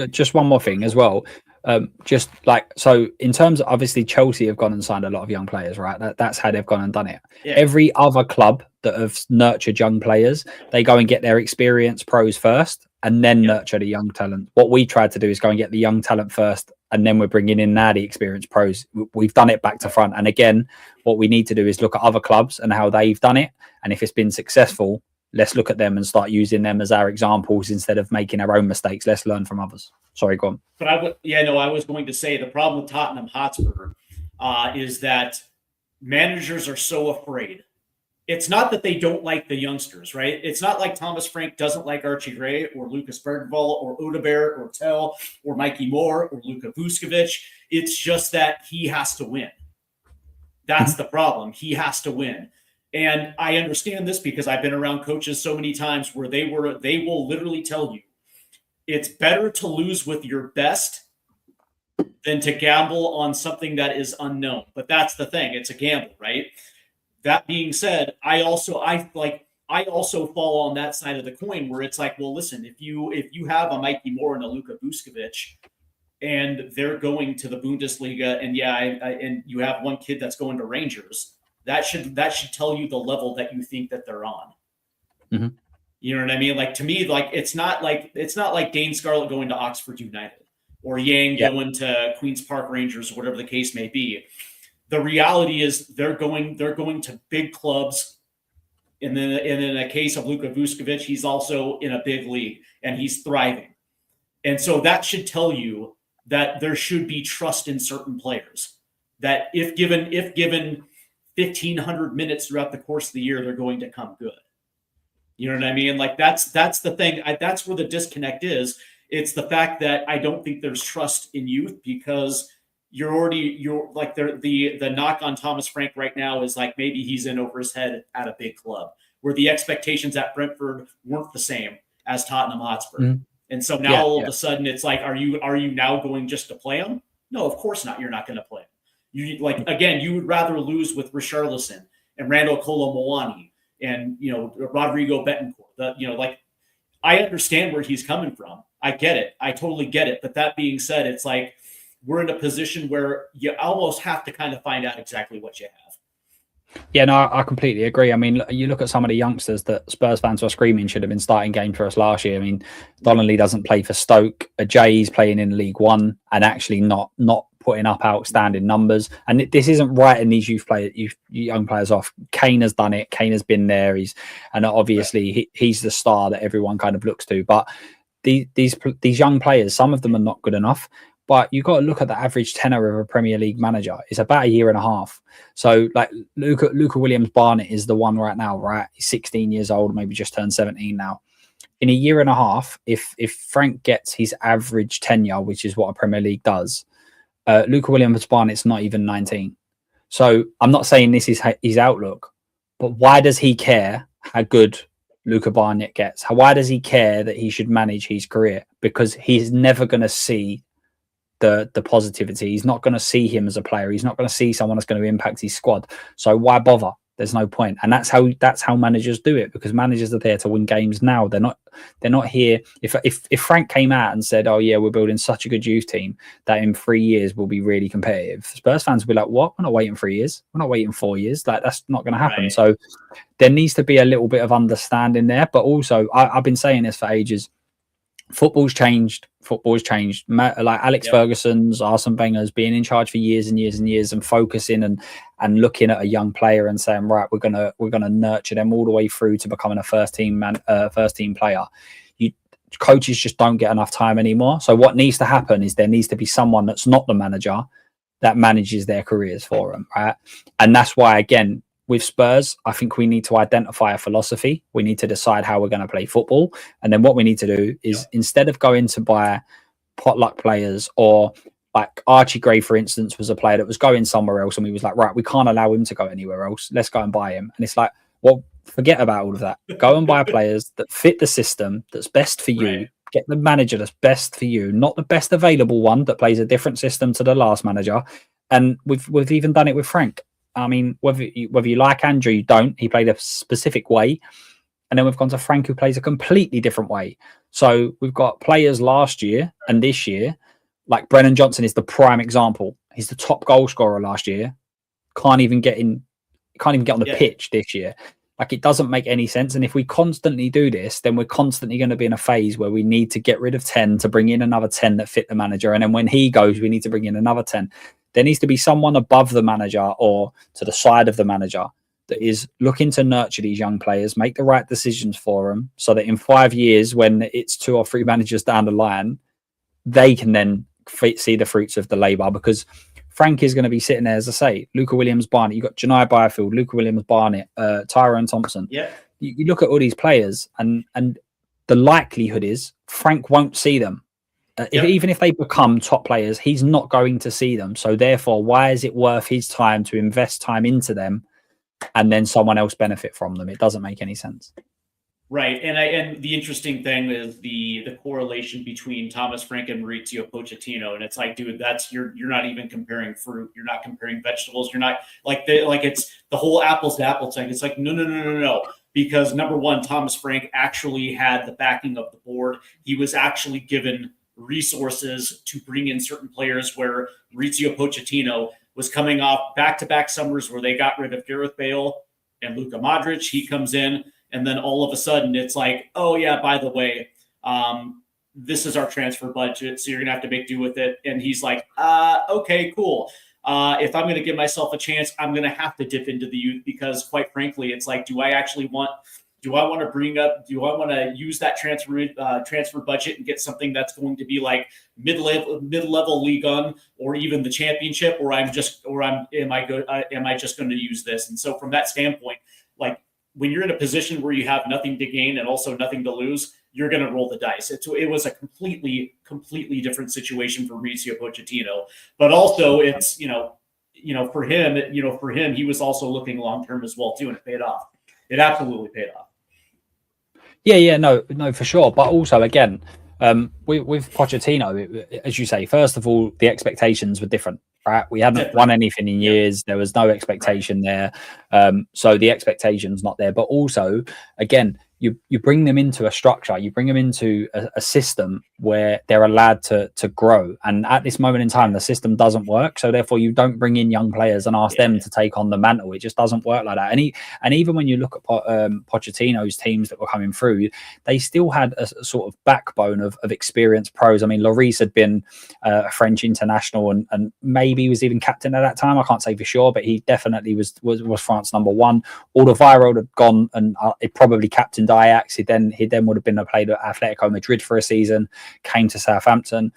just one more thing as well. So in terms of, obviously, Chelsea have gone and signed a lot of young players, right? That's how they've gone and done it. Yeah. Every other club that have nurtured young players, they go and get their experienced pros first and then nurture the young talent. What we tried to do is go and get the young talent first, and then we're bringing in now the experienced pros. We've done it back to front. And again, what we need to do is look at other clubs and how they've done it. And if it's been successful, let's look at them and start using them as our examples instead of making our own mistakes. Let's learn from others. Sorry, go on. But I was going to say the problem with Tottenham Hotspur is that managers are so afraid. It's not that they don't like the youngsters, right? It's not like Thomas Frank doesn't like Archie Gray or Lucas Bergvall or Odegaard or Tell or Mikey Moore or Luka Vuskovic. It's just that he has to win. That's the problem. He has to win. And I understand this because I've been around coaches so many times where they will literally tell you it's better to lose with your best than to gamble on something that is unknown. But that's the thing. It's a gamble, right? That being said, I also fall on that side of the coin where it's like, well, listen, if you have a Mikey Moore and a Luka Vuskovic and they're going to the Bundesliga, and and you have one kid that's going to Rangers, that should tell you the level that you think that they're on. Mm-hmm. You know what I mean? Like, to me, like it's not like Dane Scarlett going to Oxford United or Yang going to Queen's Park Rangers or whatever the case may be. The reality is they're going to big clubs. And then in a case of Luka Vuskovic, he's also in a big league and he's thriving. And so that should tell you that there should be trust in certain players, that if given 1,500 minutes throughout the course of the year, they're going to come good. You know what I mean? Like that's the thing. That's where the disconnect is. It's the fact that I don't think there's trust in youth because you're like the knock on Thomas Frank right now is like maybe he's in over his head at a big club where the expectations at Brentford weren't the same as Tottenham Hotspur. Mm-hmm. And so now all of a sudden it's like, are you now going just to play him? No, of course not. You're not going to play him. You would rather lose with Richarlison and Randall Kolo Muani and, Rodrigo Betancourt. I understand where he's coming from. I get it. I totally get it. But that being said, it's like, we're in a position where you almost have to kind of find out exactly what you have. Yeah, no, I completely agree. I mean, you look at some of the youngsters that Spurs fans were screaming should have been starting games for us last year. I mean, Donnelly doesn't play for Stoke. Jay's playing in League One and actually not putting up outstanding numbers. And this isn't writing these young players off. Kane has done it. Kane has been there. He's the star that everyone kind of looks to. But these young players, some of them are not good enough. But you've got to look at the average tenure of a Premier League manager. It's about a year and a half. So like Luca Williams-Barnett is the one right now, right? He's 16 years old, maybe just turned 17 now. In a year and a half, if Frank gets his average tenure, which is what a Premier League does, Luca Williams-Barnett's not even 19. So I'm not saying this is his outlook, but why does he care how good Luca Barnett gets? Why does he care that he should manage his career? Because he's never going to see the positivity. He's not going to see him as a player. He's not going to see someone that's going to impact his squad. So why bother? There's no point. And that's how managers do it, because managers are there to win games now. They're not here. If Frank came out and said, "Oh yeah, we're building such a good youth team that in 3 years we'll be really competitive," Spurs fans will be like, "What? We're not waiting 3 years. We're not waiting 4 years. Like, that's not going to happen." Right. So there needs to be a little bit of understanding there. But also, I've been saying this for ages. Football's changed. Like Alex Ferguson's, Arsene Wenger's being in charge for years and years and years, and focusing and looking at a young player and saying, right, we're gonna nurture them all the way through to becoming a first team player. Coaches just don't get enough time anymore. So what needs to happen is there needs to be someone that's not the manager that manages their careers for them, right? And that's why, again, with Spurs, I think we need to identify a philosophy. We need to decide how we're going to play football. And then what we need to do is, instead of going to buy potluck players, or like Archie Gray, for instance, was a player that was going somewhere else, and we was like, right, we can't allow him to go anywhere else. Let's go and buy him. And it's like, well, forget about all of that. Go and buy players that fit the system, that's best for you. Right. Get the manager that's best for you, not the best available one that plays a different system to the last manager. And we've even done it with Frank. I mean, whether you like Andrew, you don't. He played a specific way. And then we've gone to Frank, who plays a completely different way. So we've got players last year and this year, like Brennan Johnson is the prime example. He's the top goal scorer last year. Can't even get on the pitch this year. Like, it doesn't make any sense. And if we constantly do this, then we're constantly going to be in a phase where we need to get rid of 10 to bring in another 10 that fit the manager. And then when he goes, we need to bring in another 10. There needs to be someone above the manager or to the side of the manager that is looking to nurture these young players, make the right decisions for them, so that in 5 years, when it's 2 or 3 managers down the line, they can then see the fruits of the labour. Because Frank is going to be sitting there, as I say, Luca Williams-Barnett. You've got Janai Byfield, Luca Williams-Barnett, Tyrone Thompson. Yeah. You look at all these players, and the likelihood is Frank won't see them. Even if they become top players, he's not going to see them. So therefore, why is it worth his time to invest time into them and then someone else benefit from them? It doesn't make any sense. Right. And the interesting thing is the correlation between Thomas Frank and Maurizio Pochettino. And it's like, dude, that's you're not even comparing fruit. You're not comparing vegetables. You're not it's the whole apples to apples thing. It's like, no. Because number one, Thomas Frank actually had the backing of the board. He was actually given resources to bring in certain players, where Maurizio Pochettino was coming off back-to-back summers where they got rid of Gareth Bale and Luka Modric. He comes in, and then all of a sudden it's like, oh yeah, by the way, this is our transfer budget, so you're gonna have to make do with it. And he's like, okay, cool. If I'm gonna give myself a chance, I'm gonna have to dip into the youth, because quite frankly, it's like, do I want to use that transfer budget and get something that's going to be like mid-level League One or even the Championship, or am I just going to use this? And so from that standpoint, like, when you're in a position where you have nothing to gain and also nothing to lose, you're going to roll the dice. It was a completely different situation for Mauricio Pochettino, but also it's for him, he was also looking long term as well too, and it paid off. It absolutely paid off. Yeah, no, for sure. But also, again, with Pochettino, as you say, first of all, the expectations were different, right? We hadn't won anything in years. There was no expectation there. So the expectation's not there. But also, again, you bring them into a structure, you bring them into a system where they're allowed to grow. And at this moment in time, the system doesn't work. So therefore, you don't bring in young players and ask them to take on the mantle. It just doesn't work like that. And even when you look at Pochettino's teams that were coming through, they still had a sort of backbone of experienced pros. I mean, Lloris had been a French international and maybe was even captain at that time. I can't say for sure, but he definitely was France number one. Alderweireld had gone and it probably captained Ajax. He then would have been played at Atletico Madrid for a season, came to Southampton.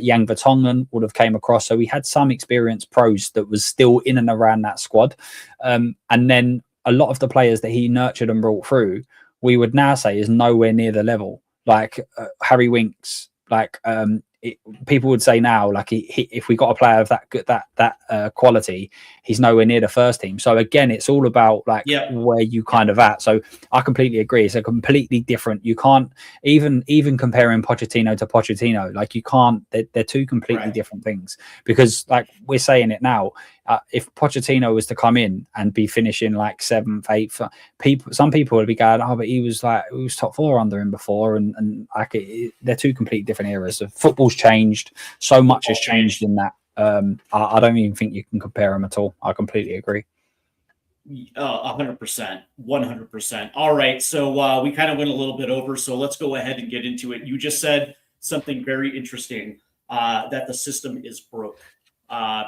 Yang Vertonghen would have came across. So we had some experienced pros that was still in and around that squad. And then a lot of the players that he nurtured and brought through, we would now say is nowhere near the level. Like Harry Winks, like people would say now, like if we got a player of that quality, he's nowhere near the first team. So again, it's all about like where you kind of at. So I completely agree. It's a completely different. You can't even comparing Pochettino to Pochettino. Like you can't. They're two completely different things. Because like we're saying it now, if Pochettino was to come in and be finishing like 7th, 8th, some people would be going, oh, but he was top 4 under him before, and like they're two completely different eras. So football's changed. So much has changed in that. I don't even think you can compare them at all. I completely agree. 100%, 100%. All right, so we kind of went a little bit over, so let's go ahead and get into it. You just said something very interesting, that the system is broke.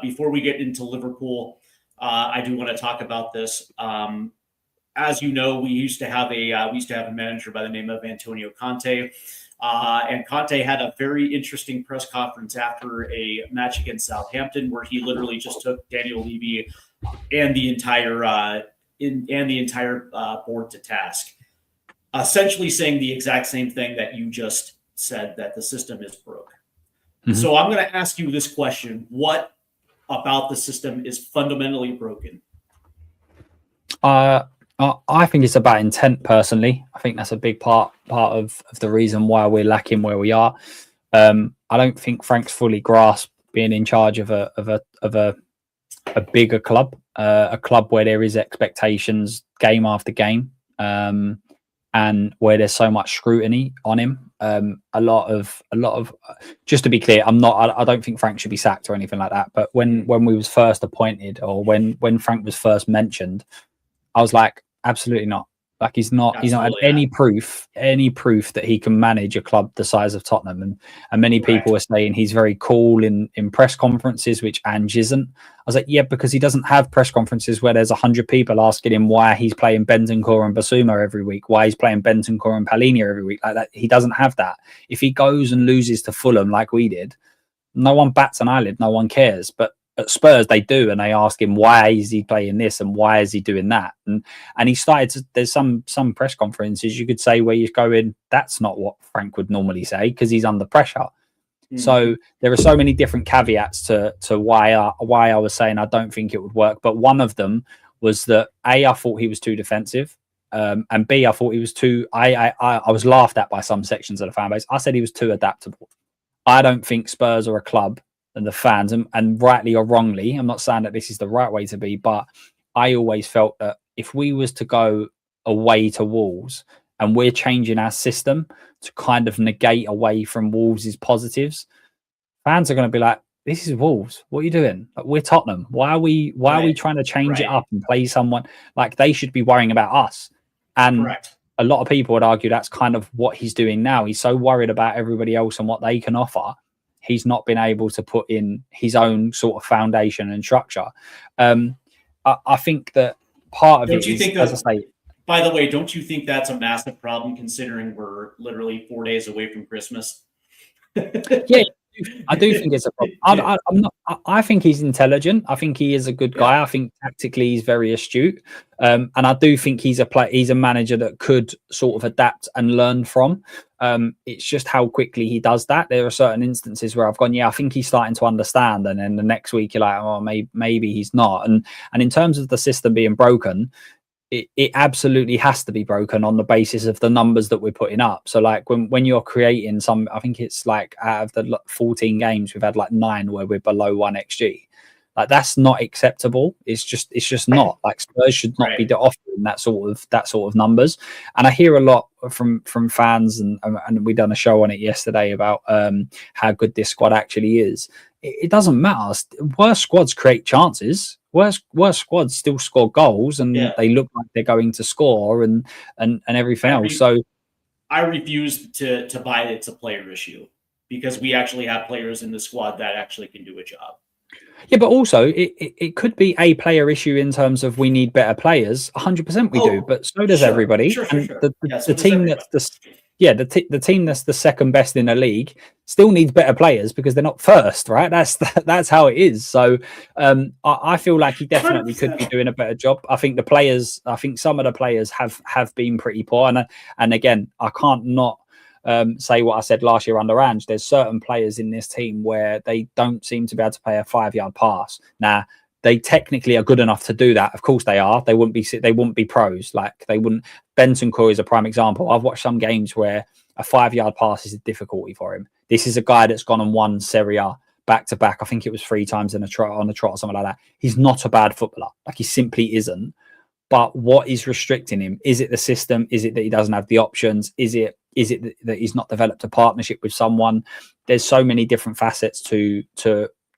Before we get into Liverpool, I do want to talk about this. As you know, we used to have a manager by the name of Antonio Conte, and Conte had a very interesting press conference after a match against Southampton, where he literally just took Daniel Levy and the entire board to task, essentially saying the exact same thing that you just said, that the system is broke. Mm-hmm. So I'm going to ask you this question: what about the system is fundamentally broken? I think it's about intent. Personally, I think that's a big part of the reason why we're lacking where we are. I don't think Frank's fully grasped being in charge of a bigger club, a club where there is expectations game after game, and where there's so much scrutiny on him. A lot of just to be clear, I don't think Frank should be sacked or anything like that. But when we was first appointed, or when Frank was first mentioned, I was like, absolutely not. Like he's not had any proof that he can manage a club the size of Tottenham. And many people are saying he's very cool in press conferences, which Ange isn't. I was like, yeah, because he doesn't have press conferences where there's 100 people asking him why he's playing Bentancur and Basuma every week, why he's playing Bentancur and Palhinha every week like that. He doesn't have that. If he goes and loses to Fulham like we did, no one bats an eyelid, no one cares. But at Spurs, they do, and they ask him why is he playing this and why is he doing that, and he started to. There's some press conferences you could say where you're going, that's not what Frank would normally say because he's under pressure. So there are so many different caveats to why I was saying I don't think it would work, but one of them was that I thought he was too defensive, and B, I thought he was too. I was laughed at by some sections of the fan base. I said he was too adaptable. I don't think Spurs are a club. And the fans, and rightly or wrongly, I'm not saying that this is the right way to be, but I always felt that if we was to go away to Wolves and we're changing our system to kind of negate away from Wolves' positives, fans are going to be like, this is Wolves. What are you doing? Like, we're Tottenham. Why are we trying to change it up and play someone? Like, they should be worrying about us. And a lot of people would argue that's kind of what he's doing now. He's so worried about everybody else and what they can offer. He's not been able to put in his own sort of foundation and structure. I think that part of it is, as I say. By the way, don't you think that's a massive problem considering we're literally 4 days away from Christmas? Yeah, I do think it's a problem. I think he's intelligent. I think he is a good guy. I think tactically he's very astute, and I do think he's a manager that could sort of adapt and learn from. It's just how quickly he does that. There are certain instances where I've gone, yeah, I think he's starting to understand, and then the next week you're like, oh, maybe he's not. And in terms of the system being broken, it absolutely has to be broken on the basis of the numbers that we're putting up. So like when you're creating some, I think it's like out of the 14 games, we've had like 9 where we're below 1 XG. Like that's not acceptable. It's just not. Like Spurs should not be offering that sort of numbers. And I hear a lot from fans, and we done a show on it yesterday about how good this squad actually is. It doesn't matter. Worse squads create chances. Worse squads still score goals, and they look like they're going to score, and everything else. So I refuse to buy it's a player issue, because we actually have players in the squad that actually can do a job. Yeah, but also it could be a player issue in terms of we need better players. 100% we do, but so does everybody. Sure. The team the team that's the second best in the league still needs better players because they're not first, right? That's how it is. So I feel like he definitely could be doing a better job. I think some of the players have been pretty poor, and again, I can't not say what I said last year under Ange. There's certain players in this team where they don't seem to be able to play a 5-yard pass. Now, they technically are good enough to do that. Of course they are. They wouldn't be pros. Like they wouldn't. Bentancur is a prime example. I've watched some games where a 5-yard pass is a difficulty for him. This is a guy that's gone and won Serie A back to back. I think it was 3 times on a trot or something like that. He's not a bad footballer. Like he simply isn't. But what is restricting him? Is it the system? Is it that he doesn't have the options? Is it that he's not developed a partnership with someone? There's so many different facets to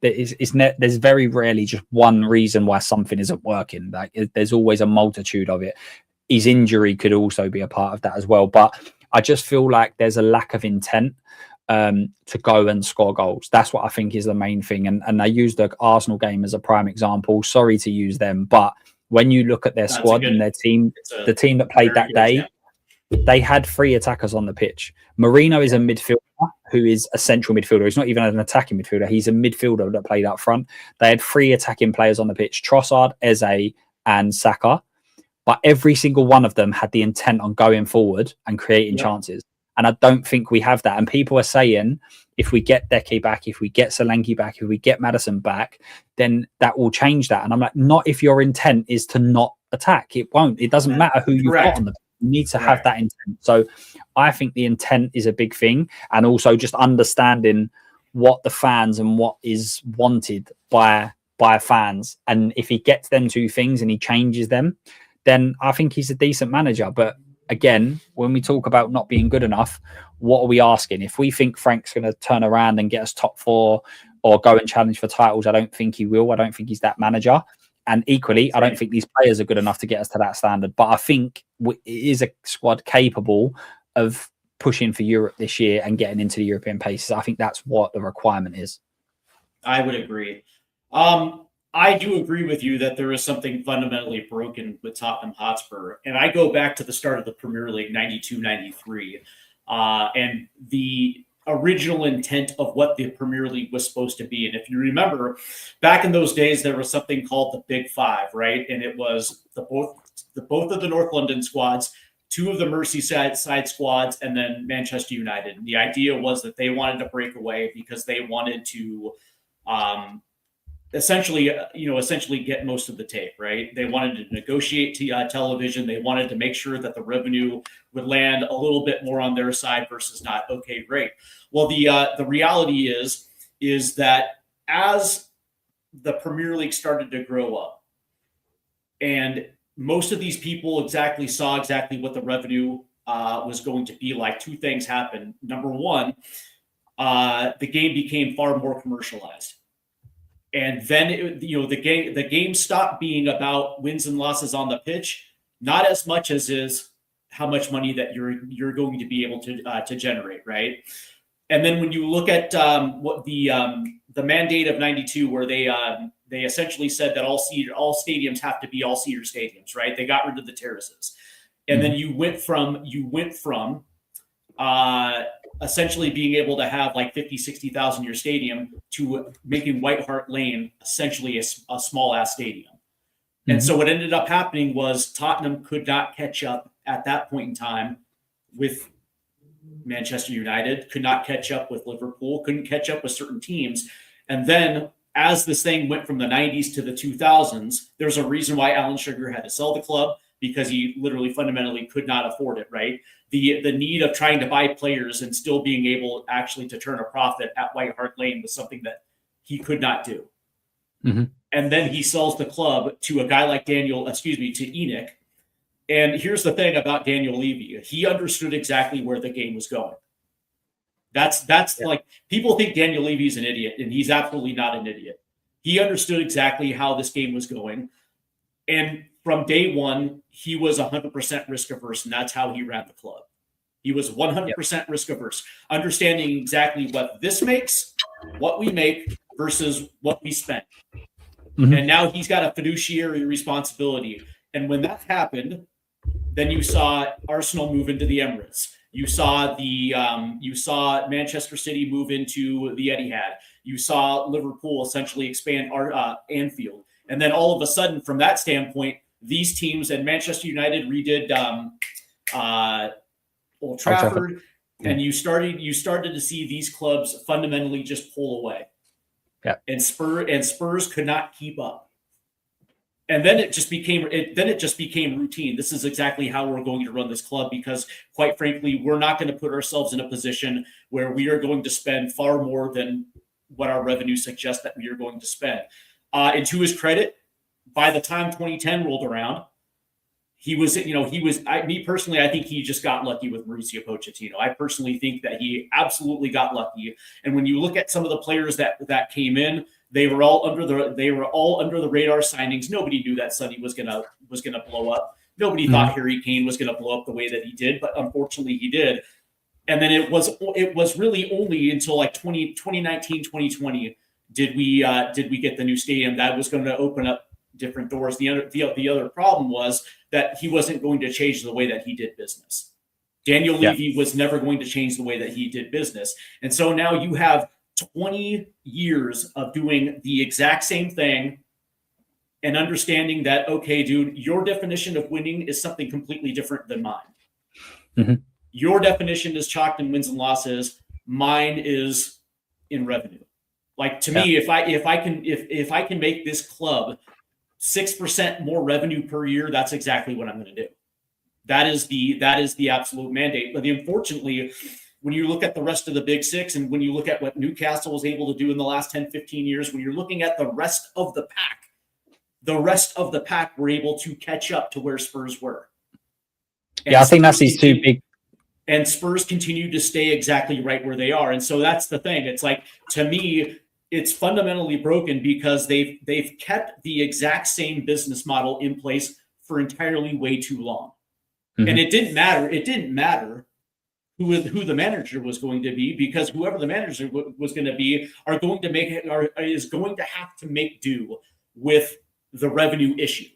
there's very rarely just one reason why something isn't working. Like there's always a multitude of it. His injury could also be a part of that as well. But I just feel like there's a lack of intent to go and score goals. That's what I think is the main thing. And I use the Arsenal game as a prime example. Sorry to use them, but when you look at their squad and their team, the team that played that day, they had 3 attackers on the pitch. Marino is a midfielder who is a central midfielder. He's not even an attacking midfielder. He's a midfielder that played up front. They had 3 attacking players on the pitch, Trossard, Eze, and Saka. But every single one of them had the intent on going forward and creating chances. And I don't think we have that. And people are saying, if we get Deke back, if we get Solanke back, if we get Maddison back, then that will change that. And I'm like, not if your intent is to not attack. It won't. It doesn't matter who you've got on the pitch. You need to have that intent. So I think the intent is a big thing. And also just understanding what the fans and what is wanted by fans. And if he gets them 2 things and he changes them, then I think he's a decent manager. But again, when we talk about not being good enough, what are we asking? If we think Frank's going to turn around and get us top 4 or go and challenge for titles, I don't think he will. I don't think he's that manager. And equally, I don't think these players are good enough to get us to that standard. But I think it is a squad capable of pushing for Europe this year and getting into the European paces. I think that's what the requirement is. I would agree. I do agree with you that there is something fundamentally broken with Tottenham Hotspur. And I go back to the start of the Premier League, 92-93, and the original intent of what the Premier League was supposed to be. And if you remember, back in those days, there was something called the Big Five, right? And it was both of the North London squads, 2 of the Merseyside squads, and then Manchester United. And the idea was that they wanted to break away because they wanted to essentially get most of the tape, right? They wanted to negotiate television. They wanted to make sure that the revenue would land a little bit more on their side versus not. Okay, great. Well, the reality is that as the Premier League started to grow up, and most of these people saw exactly what the revenue was going to be like, 2 things happened. Number one, the game became far more commercialized. And then the game stopped being about wins and losses on the pitch, not as much as is how much money that you're going to be able to generate, right? And then when you look at what the mandate of '92, where they essentially said that all stadiums have to be all-seater stadiums, right? They got rid of the terraces, and then you went from essentially being able to have like 50, 60,000 in your stadium to making White Hart Lane essentially a small ass stadium. And so what ended up happening was Tottenham could not catch up at that point in time with Manchester United, could not catch up with Liverpool, couldn't catch up with certain teams. And then as this thing went from the 90s to the 2000s, there's a reason why Alan Sugar had to sell the club, because he literally fundamentally could not afford it, right? The need of trying to buy players and still being able actually to turn a profit at White Hart Lane was something that he could not do. And then he sells the club to a guy like to Enoch. And here's the thing about Daniel Levy. He understood exactly where the game was going. That's like, people think Daniel Levy is an idiot, and he's absolutely not an idiot. He understood exactly how this game was going. And from day one, he was 100% risk averse, and that's how he ran the club. He was 100% risk averse, understanding exactly what this makes, what we make versus what we spent. And now he's got a fiduciary responsibility. And when that happened, then you saw Arsenal move into the Emirates. You saw Manchester City move into the Etihad. You saw Liverpool essentially expand Anfield. And then all of a sudden, from that standpoint, these teams, and Manchester United redid Old Trafford. And you started to see these clubs fundamentally just pull away. Yeah. And Spurs could not keep up. And then it just became routine. This is exactly how we're going to run this club, because quite frankly, we're not going to put ourselves in a position where we are going to spend far more than what our revenue suggests that we are going to spend. And to his credit, by the time 2010 rolled around, me personally, I think he just got lucky with Mauricio Pochettino. I personally think that he absolutely got lucky. And when you look at some of the players that came in, they were all under the radar signings. Nobody knew that Sonny was gonna blow up. Nobody thought Harry Kane was gonna blow up the way that he did, but unfortunately he did. And then it was really only until like 2019, 2020 did we get the new stadium that was going to open up different doors. The other problem was that he wasn't going to change the way that he did business. Daniel Levy was never going to change the way that he did business. And so now you have 20 years of doing the exact same thing and understanding that, okay, dude, your definition of winning is something completely different than mine. Mm-hmm. Your definition is chalked in wins and losses. Mine is in revenue. Like, to me, if I can make this club 6% more revenue per year, that's exactly what I'm going to do. That is the absolute mandate. But unfortunately, when you look at the rest of the Big Six, and when you look at what Newcastle was able to do in the last 10, 15 years, when you're looking at the rest of the pack were able to catch up to where Spurs were. And I think that's these two big. And Spurs continue to stay exactly right where they are. And so that's the thing. It's like, to me, it's fundamentally broken because they've kept the exact same business model in place for entirely way too long. Mm-hmm. And it didn't matter who the manager was going to be, because whoever the manager was going to be is going to have to make do with the revenue issue.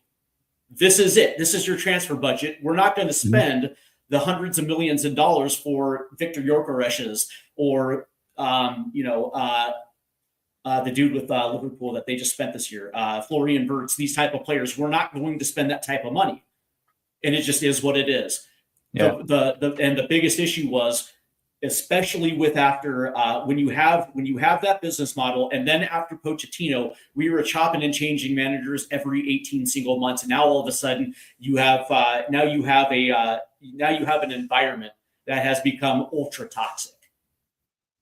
This is it. This is your transfer budget. We're not going to spend the hundreds of millions of dollars for Victor Gyökeres's or the dude with Liverpool that they just spent this year, Florian Wirtz, these type of players. We're not going to spend that type of money, and it just is what it is. Yeah. The biggest issue was, especially with after when you have that business model, and then after Pochettino, we were chopping and changing managers every 18 single months, and now all of a sudden you have an environment that has become ultra toxic.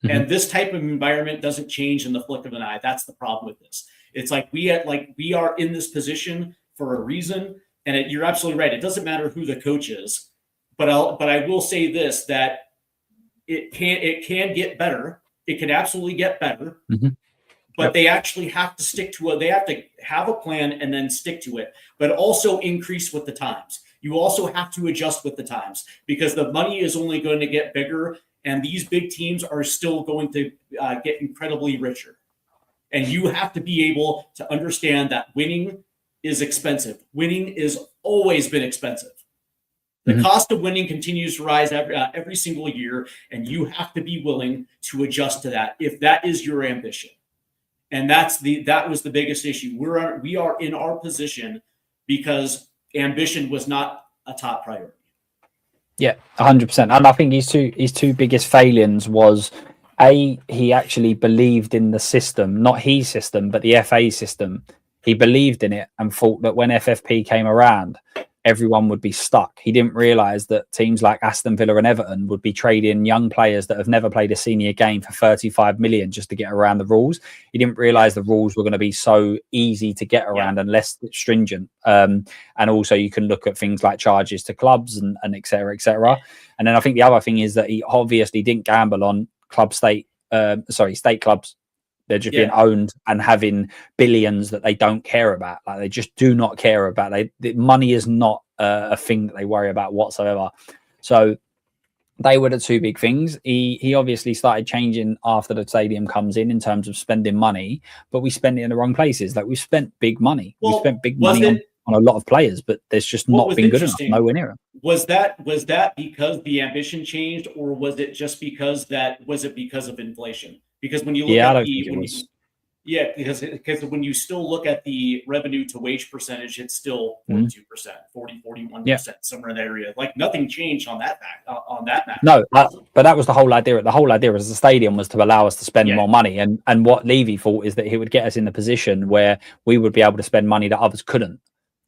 Mm-hmm. And this type of environment doesn't change in the flick of an eye. That's the problem with this. It's like we are in this position for a reason, and you're absolutely right. It doesn't matter who the coach is, but I will say this, that it can get better. It can absolutely get better, but they actually have to stick to it. They have to have a plan and then stick to it, but also increase with the times. You also have to adjust with the times, because the money is only going to get bigger, and these big teams are still going to get incredibly richer. And you have to be able to understand that winning is expensive. Winning has always been expensive. The cost of winning continues to rise every single year, and you have to be willing to adjust to that if that is your ambition. And that was the biggest issue. We are in our position because ambition was not a top priority. Yeah, 100%. And I think his two biggest failings was, he actually believed in the system, not his system, but the FA system. He believed in it and thought that when FFP came around, everyone would be stuck. He didn't realise that teams like Aston Villa and Everton would be trading young players that have never played a senior game for 35 million just to get around the rules. He didn't realise the rules were going to be so easy to get around and less stringent. And also you can look at things like charges to clubs and et cetera, et cetera. And then I think the other thing is that he obviously didn't gamble on state clubs. They're just being owned and having billions that they don't care about. Like, they just do not care about. Money is not a thing that they worry about whatsoever. So they were the two big things. He obviously started changing after the stadium comes in terms of spending money, but we spend it in the wrong places. Like, we spent big money. We spent big money on a lot of players, but there's just not been good enough. Nowhere near it. Was that because the ambition changed, or was it just because of inflation? Because when you look Yeah, because when you still look at the revenue to wage percentage, it's still 42%, 41%, Yeah. somewhere in that area. Like nothing changed on that matter. No, but that was the whole idea. The whole idea was the stadium was to allow us to spend more money. And what Levy thought is that he would get us in the position where we would be able to spend money that others couldn't.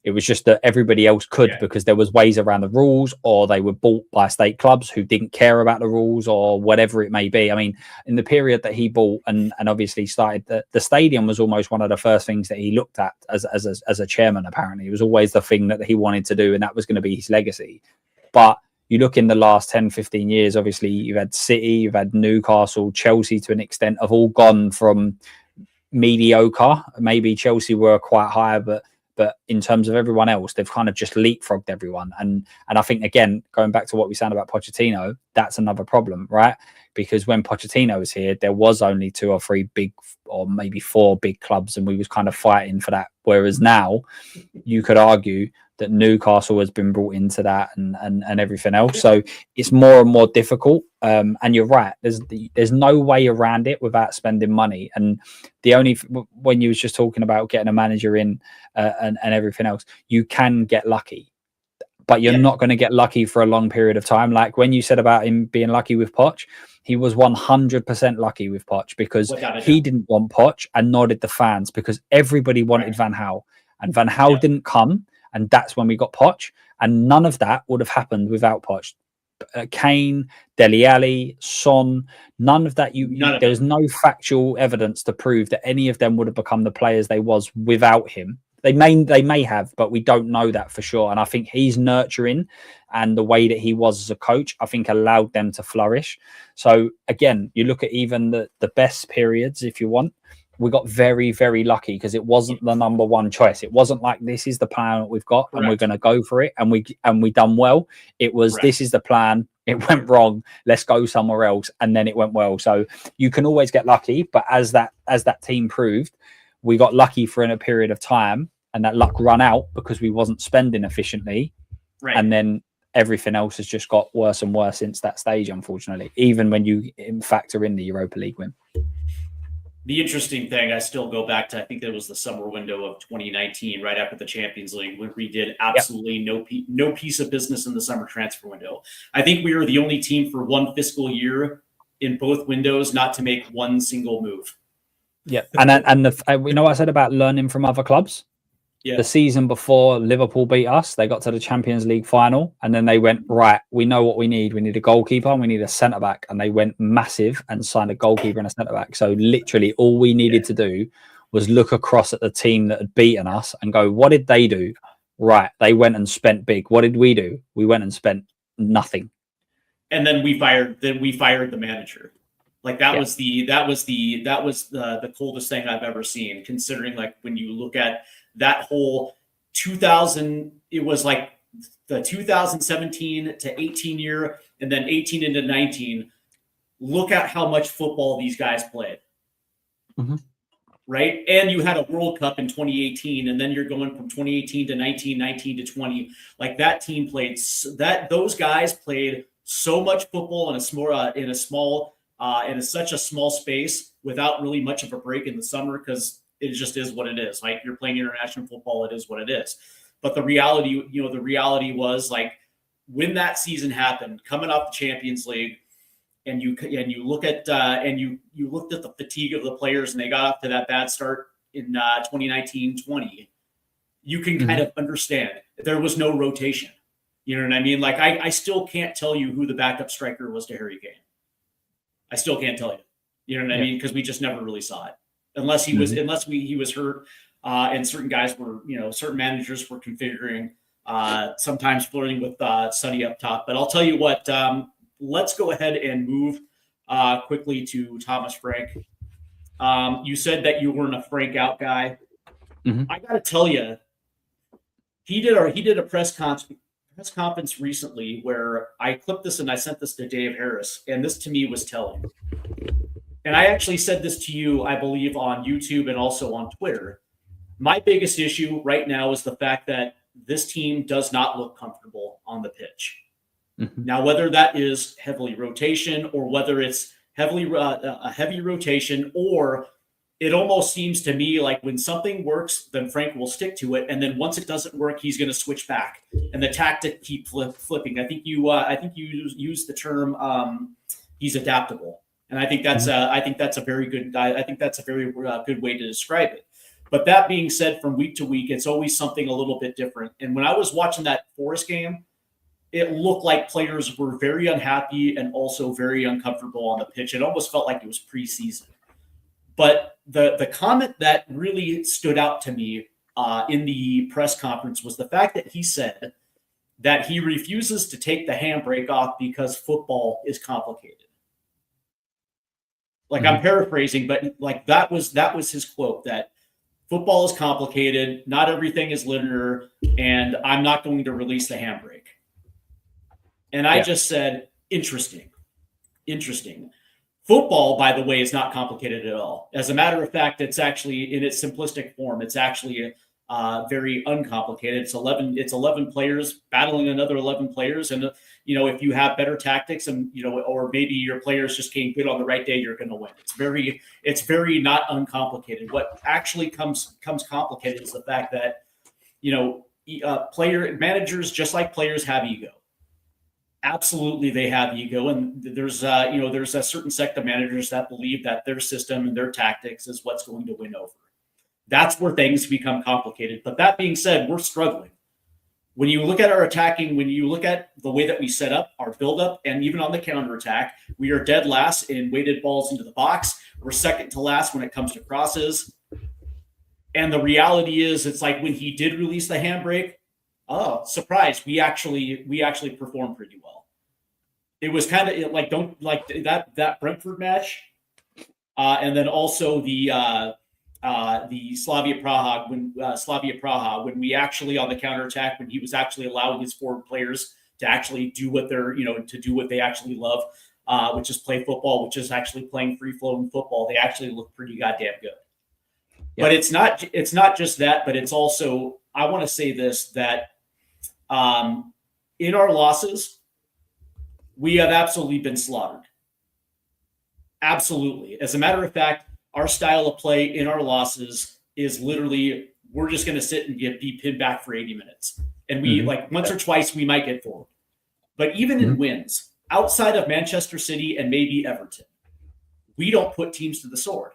It was just that everybody else could because there was ways around the rules, or they were bought by state clubs who didn't care about the rules, or whatever it may be. I mean, in the period that he bought and obviously started, the stadium was almost one of the first things that he looked at as a chairman. Apparently, it was always the thing that he wanted to do, and that was going to be his legacy. But you look in the last 10, 15 years, obviously you've had City, you've had Newcastle, Chelsea to an extent have all gone from mediocre. Maybe Chelsea were quite high, but in terms of everyone else, they've kind of just leapfrogged everyone. And I think, again, going back to what we said about Pochettino, that's another problem, right? Because when Pochettino was here, there was only 2 or 3 big, or maybe 4 big clubs, and we was kind of fighting for that. Whereas now, you could argue that Newcastle has been brought into that and everything else. So it's more and more difficult. And you're right. There's no way around it without spending money. And the only, when you was just talking about getting a manager in and everything else, you can get lucky, but you're not going to get lucky for a long period of time. Like when you said about him being lucky with Poch, he was 100% lucky with Poch because he didn't want Poch, and nor did the fans, because everybody wanted Van Gaal, and Van Gaal didn't come. And that's when we got Poch. And none of that would have happened without Poch. Kane, Dele Alli, Son, none of that. There's no factual evidence to prove that any of them would have become the players they was without him. They may have, but we don't know that for sure. And I think he's nurturing, and the way that he was as a coach, I think allowed them to flourish. So again, you look at even the best periods, if you want, we got very, very lucky because it wasn't the number one choice. It wasn't like this is the plan that we've got and we're going to go for it, and we done well. It was this is the plan. It went wrong. Let's go somewhere else, and then it went well. So you can always get lucky, but as that team proved, we got lucky for in a period of time, and that luck run out because we wasn't spending efficiently, and then everything else has just got worse and worse since that stage. Unfortunately, even when you factor in the Europa League win. The interesting thing, I still go back to, I think it was the summer window of 2019, right after the Champions League, when we did absolutely no piece of business in the summer transfer window. I think we were the only team for one fiscal year in both windows not to make one single move. Yeah, and you know what I said about learning from other clubs? Yeah. The season before Liverpool beat us, they got to the Champions League final, and then they went, right, we know what we need. We need a goalkeeper and we need a centre-back. And they went massive and signed a goalkeeper and a centre-back. So literally all we needed to do was look across at the team that had beaten us and go, what did they do? Right, they went and spent big. What did we do? We went and spent nothing. And then we fired the manager. Like that was the coldest thing I've ever seen, considering like when you look at that whole 2000, it was like the 2017 to 18 year, and then 18 into 19. Look at how much football these guys played. Mm-hmm. Right. And you had a World Cup in 2018, and then you're going from 2018 to 19, 19 to 20. Like that team played those guys played so much football in such a small space without really much of a break in the summer, because it just is what it is. Like you're playing international football, it is what it is. But the reality was like when that season happened, coming off the Champions League, and you look at you looked at the fatigue of the players, and they got off to that bad start in 2019-20. You can kind of understand there was no rotation. You know what I mean? Like I still can't tell you who the backup striker was to Harry Kane. I still can't tell you. You know what I mean? Because we just never really saw it. Unless he was hurt, and certain guys were, certain managers were configuring, sometimes flirting with Sonny up top. But I'll tell you what, let's go ahead and move quickly to Thomas Frank. You said that you weren't a Frank out guy. I got to tell you, he did a press conference recently where I clipped this and I sent this to Dave Harris, and this to me was telling. And I actually said this to you, I believe, on YouTube and also on Twitter. My biggest issue right now is the fact that this team does not look comfortable on the pitch. Now, whether that is heavily rotation or whether it's a heavy rotation or it almost seems to me like when something works, then Frank will stick to it, and then once it doesn't work, he's going to switch back, and the tactic keep flipping. I think you use the term he's adaptable, and I think that's a very good good way to describe it. But that being said, from week to week, it's always something a little bit different. And when I was watching that Forest game, it looked like players were very unhappy and also very uncomfortable on the pitch. It almost felt like it was preseason. But the comment that really stood out to me in the press conference was the fact that he said that he refuses to take the handbrake off because football is complicated. Like, I'm paraphrasing, but like that was his quote, that football is complicated, not everything is linear, and I'm not going to release the handbrake. And I just said, interesting. Football, by the way, is not complicated at all. As a matter of fact, it's actually, in its simplistic form, it's actually very uncomplicated. It's 11 players battling another 11 players. And, if you have better tactics and, or maybe your players just came good on the right day, you're going to win. It's very not uncomplicated. What actually comes complicated is the fact that, managers, just like players, have ego. Absolutely, they have ego, and there's a certain sect of managers that believe that their system and their tactics is what's going to win over. That's where things become complicated. But that being said, we're struggling. When you look at our attacking, when you look at the way that we set up our buildup, and even on the counterattack, we are dead last in weighted balls into the box. We're second to last when it comes to crosses. And the reality is, it's like when he did release the handbrake, oh, surprise, we actually performed pretty well. It was kind of like that Brentford match, and then also the Slavia Praha when we actually on the counterattack, when he was actually allowing his forward players to actually do what they actually love, which is play football, which is actually playing free flowing football. They actually look pretty goddamn good. Yeah. But it's not just that, but it's also, I want to say this, that in our losses, we have absolutely been slaughtered. Absolutely. As a matter of fact, our style of play in our losses is literally, we're just going to sit and be pinned back for 80 minutes. And we once or twice we might get forward. But even in wins, outside of Manchester City and maybe Everton, we don't put teams to the sword.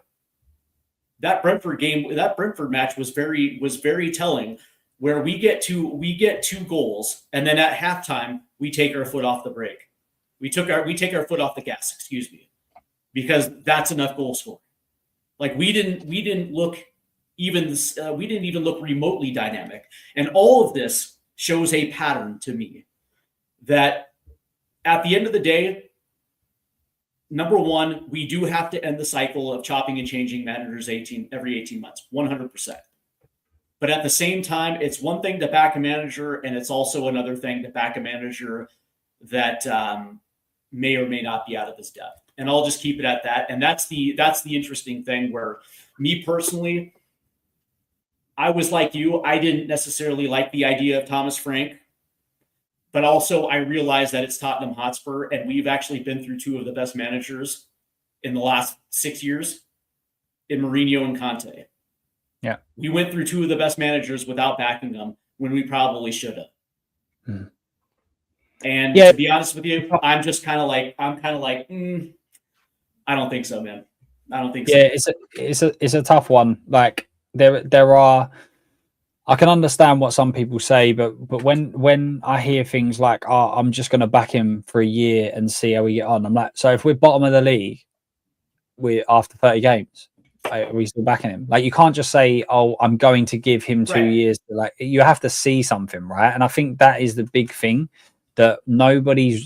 That Brentford match was very telling, where we get two goals, and then at halftime we take our foot off the brake. We take our foot off the gas, excuse me, because that's enough goal scoring. Like we didn't look even remotely dynamic, and all of this shows a pattern to me that at the end of the day, number one, we do have to end the cycle of chopping and changing managers every 18 months, 100%. But at the same time, it's one thing to back a manager, and it's also another thing to back a manager that may or may not be out of his depth. And I'll just keep it at that. And that's the interesting thing, where me personally, I was like you. I didn't necessarily like the idea of Thomas Frank, but also I realized that it's Tottenham Hotspur, and we've actually been through two of the best managers in the last 6 years in Mourinho and Conte. Yeah. We went through two of the best managers without backing them when we probably should have. And to be honest with you, I'm kind of like, I don't think so, man. I don't think so. Yeah, it's a tough one. Like there are, I can understand what some people say, but when I hear things like, "Oh, I'm just going to back him for a year and see how we get on," I'm like, so if we're bottom of the league, we're after 30 games, are we still backing him? Like, you can't just say, "Oh, I'm going to give him 2 years." Like, you have to see something, right? And I think that is the big thing, that nobody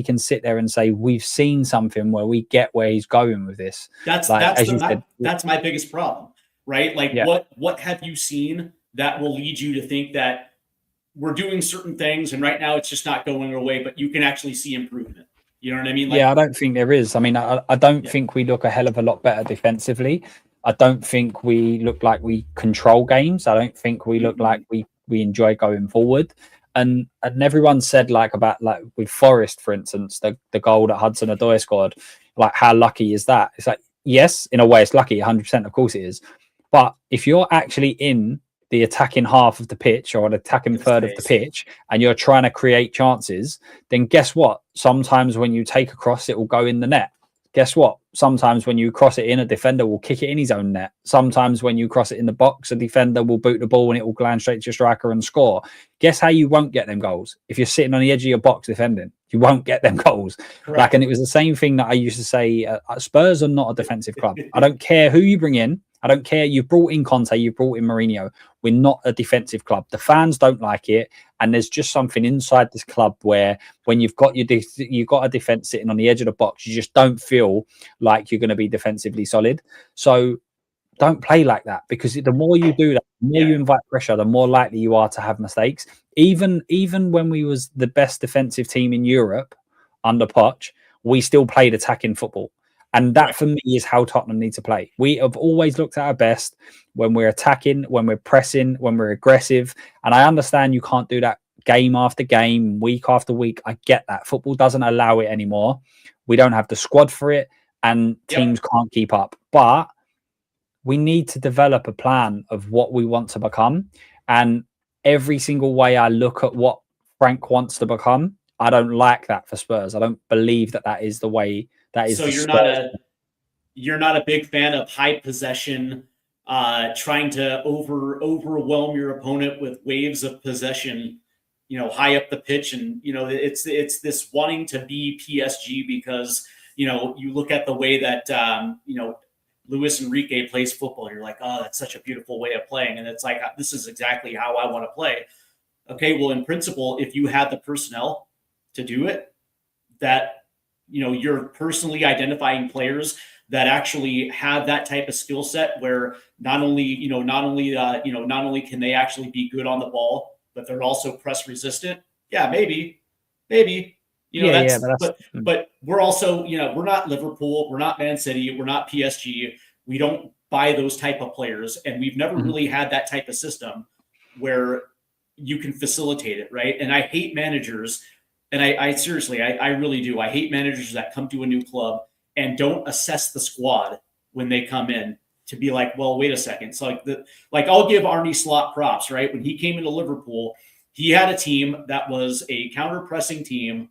can sit there and say, we've seen something where we get where he's going with this. That's my biggest problem, right? Like, what have you seen that will lead you to think that we're doing certain things and right now it's just not going our way, but you can actually see improvement? You know what I mean? Like, I don't think there is. I mean, I don't think we look a hell of a lot better defensively. I don't think we look like we control games. I don't think we look like we enjoy going forward. And everyone said, like, about, like, with Forest, for instance, the goal that Hudson-Odoi scored, like, how lucky is that? It's like, yes, in a way, it's lucky, 100%. Of course, it is. But if you're actually in the attacking half of the pitch or an attacking third of the pitch, and you're trying to create chances, then guess what? Sometimes when you take a cross, it will go in the net. Guess what? Sometimes when you cross it in, a defender will kick it in his own net. Sometimes when you cross it in the box, a defender will boot the ball and it will land straight to your striker and score. Guess how you won't get them goals? If you're sitting on the edge of your box defending, you won't get them goals. Correct. Like, and it was the same thing that I used to say, Spurs are not a defensive club. I don't care who you bring in. I don't care. You've brought in Conte, you've brought in Mourinho. We're not a defensive club. The fans don't like it. And there's just something inside this club where when you've got a defense sitting on the edge of the box, you just don't feel like you're going to be defensively solid. So don't play like that, because the more you do that, the more you invite pressure, the more likely you are to have mistakes. Even when we was the best defensive team in Europe under Poch, we still played attacking football. And that, for me, is how Tottenham need to play. We have always looked at our best when we're attacking, when we're pressing, when we're aggressive. And I understand you can't do that game after game, week after week. I get that. Football doesn't allow it anymore. We don't have the squad for it, and teams can't keep up. But we need to develop a plan of what we want to become. And every single way I look at what Frank wants to become, I don't like that for Spurs. I don't believe that that is the way. That is. So you're not a big fan of high possession, trying to overwhelm your opponent with waves of possession, high up the pitch, and it's this wanting to be PSG because you look at the way that Luis Enrique plays football. You're like, oh, that's such a beautiful way of playing, and it's like, this is exactly how I want to play. Okay, well, in principle, if you had the personnel to do it, that you're personally identifying players that actually have that type of skill set where not only can they actually be good on the ball, but they're also press resistant. Yeah, maybe. But we're also, we're not Liverpool, we're not Man City, we're not PSG. We don't buy those type of players, and we've never really had that type of system where you can facilitate it, right? And I hate managers. And I seriously, I really do. I hate managers that come to a new club and don't assess the squad when they come in to be like, well, wait a second. So I'll give Arne Slot props, right? When he came into Liverpool, he had a team that was a counter-pressing team.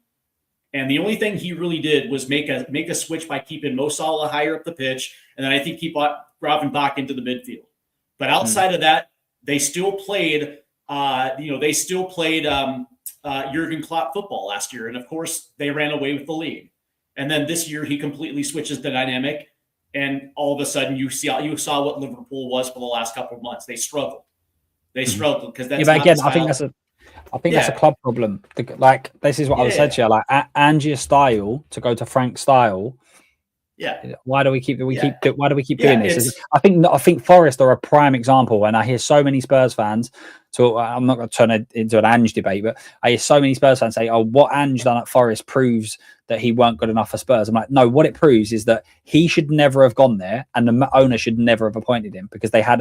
And the only thing he really did was make a switch by keeping Mo Salah higher up the pitch. And then I think he brought Gravenbach into the midfield. But outside of that, they still played, Jurgen Klopp football last year. And of course, they ran away with the league. And then this year, he completely switches the dynamic. And all of a sudden, you saw what Liverpool was for the last couple of months. They struggled. Because that's but again, I think that's a club problem. This is what I was saying to you. Like, Angie's style to go to Frank's style. Yeah. Why do we keep doing this? I think Forest are a prime example, and I hear so many Spurs fans. So I'm not going to turn it into an Ange debate, but I hear so many Spurs fans say, "Oh, what Ange done at Forest proves that he weren't good enough for Spurs." I'm like, no, what it proves is that he should never have gone there, and the owner should never have appointed him, because they had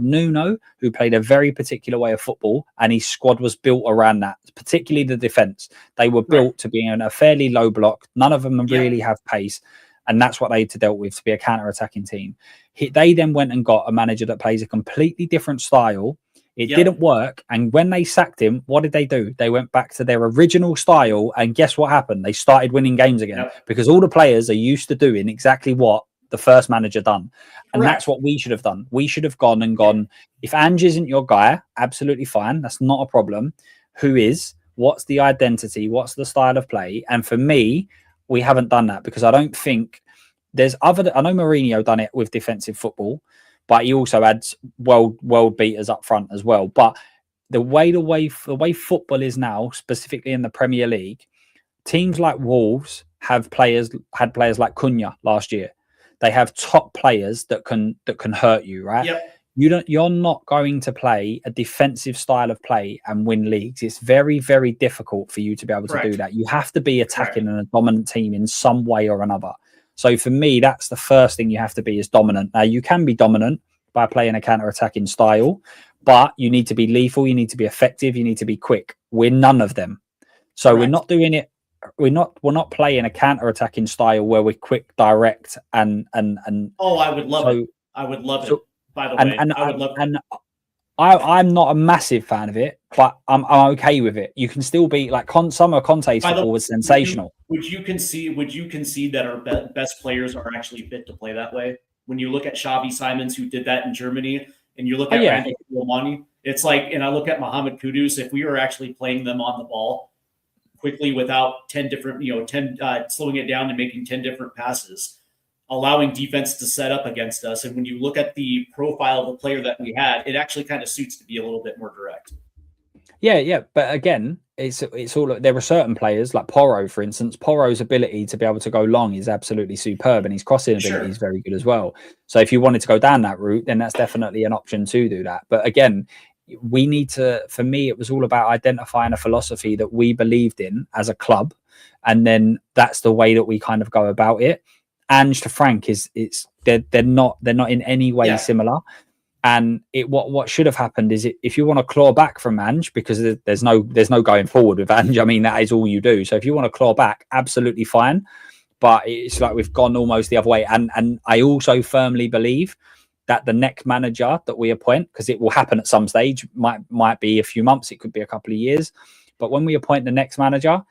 Nuno, who played a very particular way of football, and his squad was built around that, particularly the defense. They were built to be in a fairly low block. None of them really have pace. And that's what they had to deal with, to be a counter-attacking team. They then went and got a manager that plays a completely different style. It didn't work. And when they sacked him, what did they do? They went back to their original style. And guess what happened? They started winning games again, because all the players are used to doing exactly what the first manager done. And that's what we should have done. We should have gone, if Ange isn't your guy, absolutely fine. That's not a problem. Who is? What's the identity? What's the style of play? And for me, we haven't done that, because I don't think there's I know Mourinho done it with defensive football, but he also had world beaters up front as well. But the way football is now, specifically in the Premier League, teams like Wolves had players like Cunha last year. They have top players that can hurt you, right? Yep. You're not going to play a defensive style of play and win leagues. It's very, very difficult for you to be able to do that. You have to be attacking and a dominant team in some way or another. So for me, that's the first thing you have to be, is dominant. Now, you can be dominant by playing a counter-attacking style, but you need to be lethal, you need to be effective, you need to be quick. We're none of them. So we're not doing it we're not playing a counter-attacking style where we're quick, direct, and Oh, I would love it. I would love it. By the way, I would love it. And I'm not a massive fan of it, but I'm okay with it. You can still be like some of Conte's football was sensational. Would you concede that our best players are actually fit to play that way? When you look at Xavi Simons, who did that in Germany, and you look at Randall Colomani, it's like, and I look at Mohamed Kudus, if we were actually playing them on the ball quickly without 10 different, slowing it down and making 10 different passes, allowing defense to set up against us. And when you look at the profile of the player that we had, it actually kind of suits to be a little bit more direct. Yeah. But again, it's all, there are certain players like Porro, for instance. Porro's ability to be able to go long is absolutely superb, and his crossing ability is very good as well. So if you wanted to go down that route, then that's definitely an option to do that. But again, we need to, for me, it was all about identifying a philosophy that we believed in as a club. And then that's the way that we kind of go about it. Ange to Frank they're not in any way similar. And what should have happened is if you want to claw back from Ange, because there's no going forward with Ange. I mean, that is all you do. So if you want to claw back, absolutely fine. But it's like we've gone almost the other way. And I also firmly believe that the next manager that we appoint, because it will happen at some stage, might be a few months, it could be a couple of years. But when we appoint the next manager,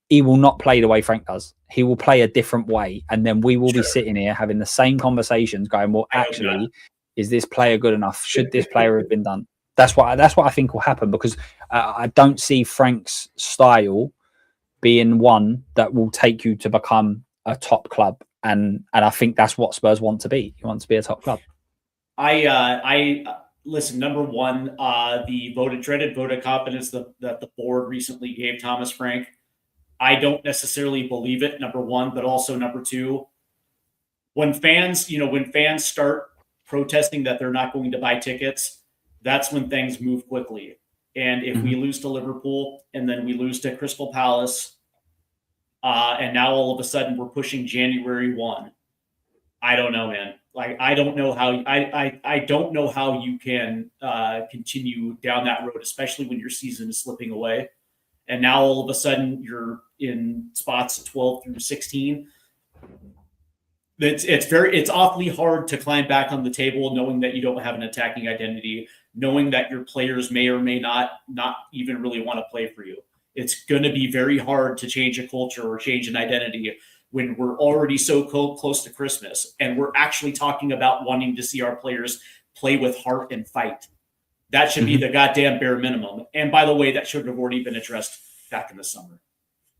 he will not play the way Frank does. He will play a different way. And then we will be sitting here having the same conversations going, well, actually, is this player good enough? Should this player have been done? That's what I think will happen, because I don't see Frank's style being one that will take you to become a top club. And I think that's what Spurs want to be. You want to be a top club. I listen, number one, the dreaded vote of confidence that the board recently gave Thomas Frank, I don't necessarily believe it, number one, but also number two, when fans start protesting that they're not going to buy tickets, that's when things move quickly. And if we lose to Liverpool and then we lose to Crystal Palace, and now all of a sudden we're pushing January 1, I don't know, man. Like, I don't know how you can continue down that road, especially when your season is slipping away. And now all of a sudden you're in spots 12 through 16. It's awfully hard to climb back on the table, knowing that you don't have an attacking identity, knowing that your players may or may not even really want to play for you. It's going to be very hard to change a culture or change an identity when we're already so close to Christmas, and we're actually talking about wanting to see our players play with heart and fight. That should be the goddamn bare minimum. And by the way, that should have already been addressed back in the summer.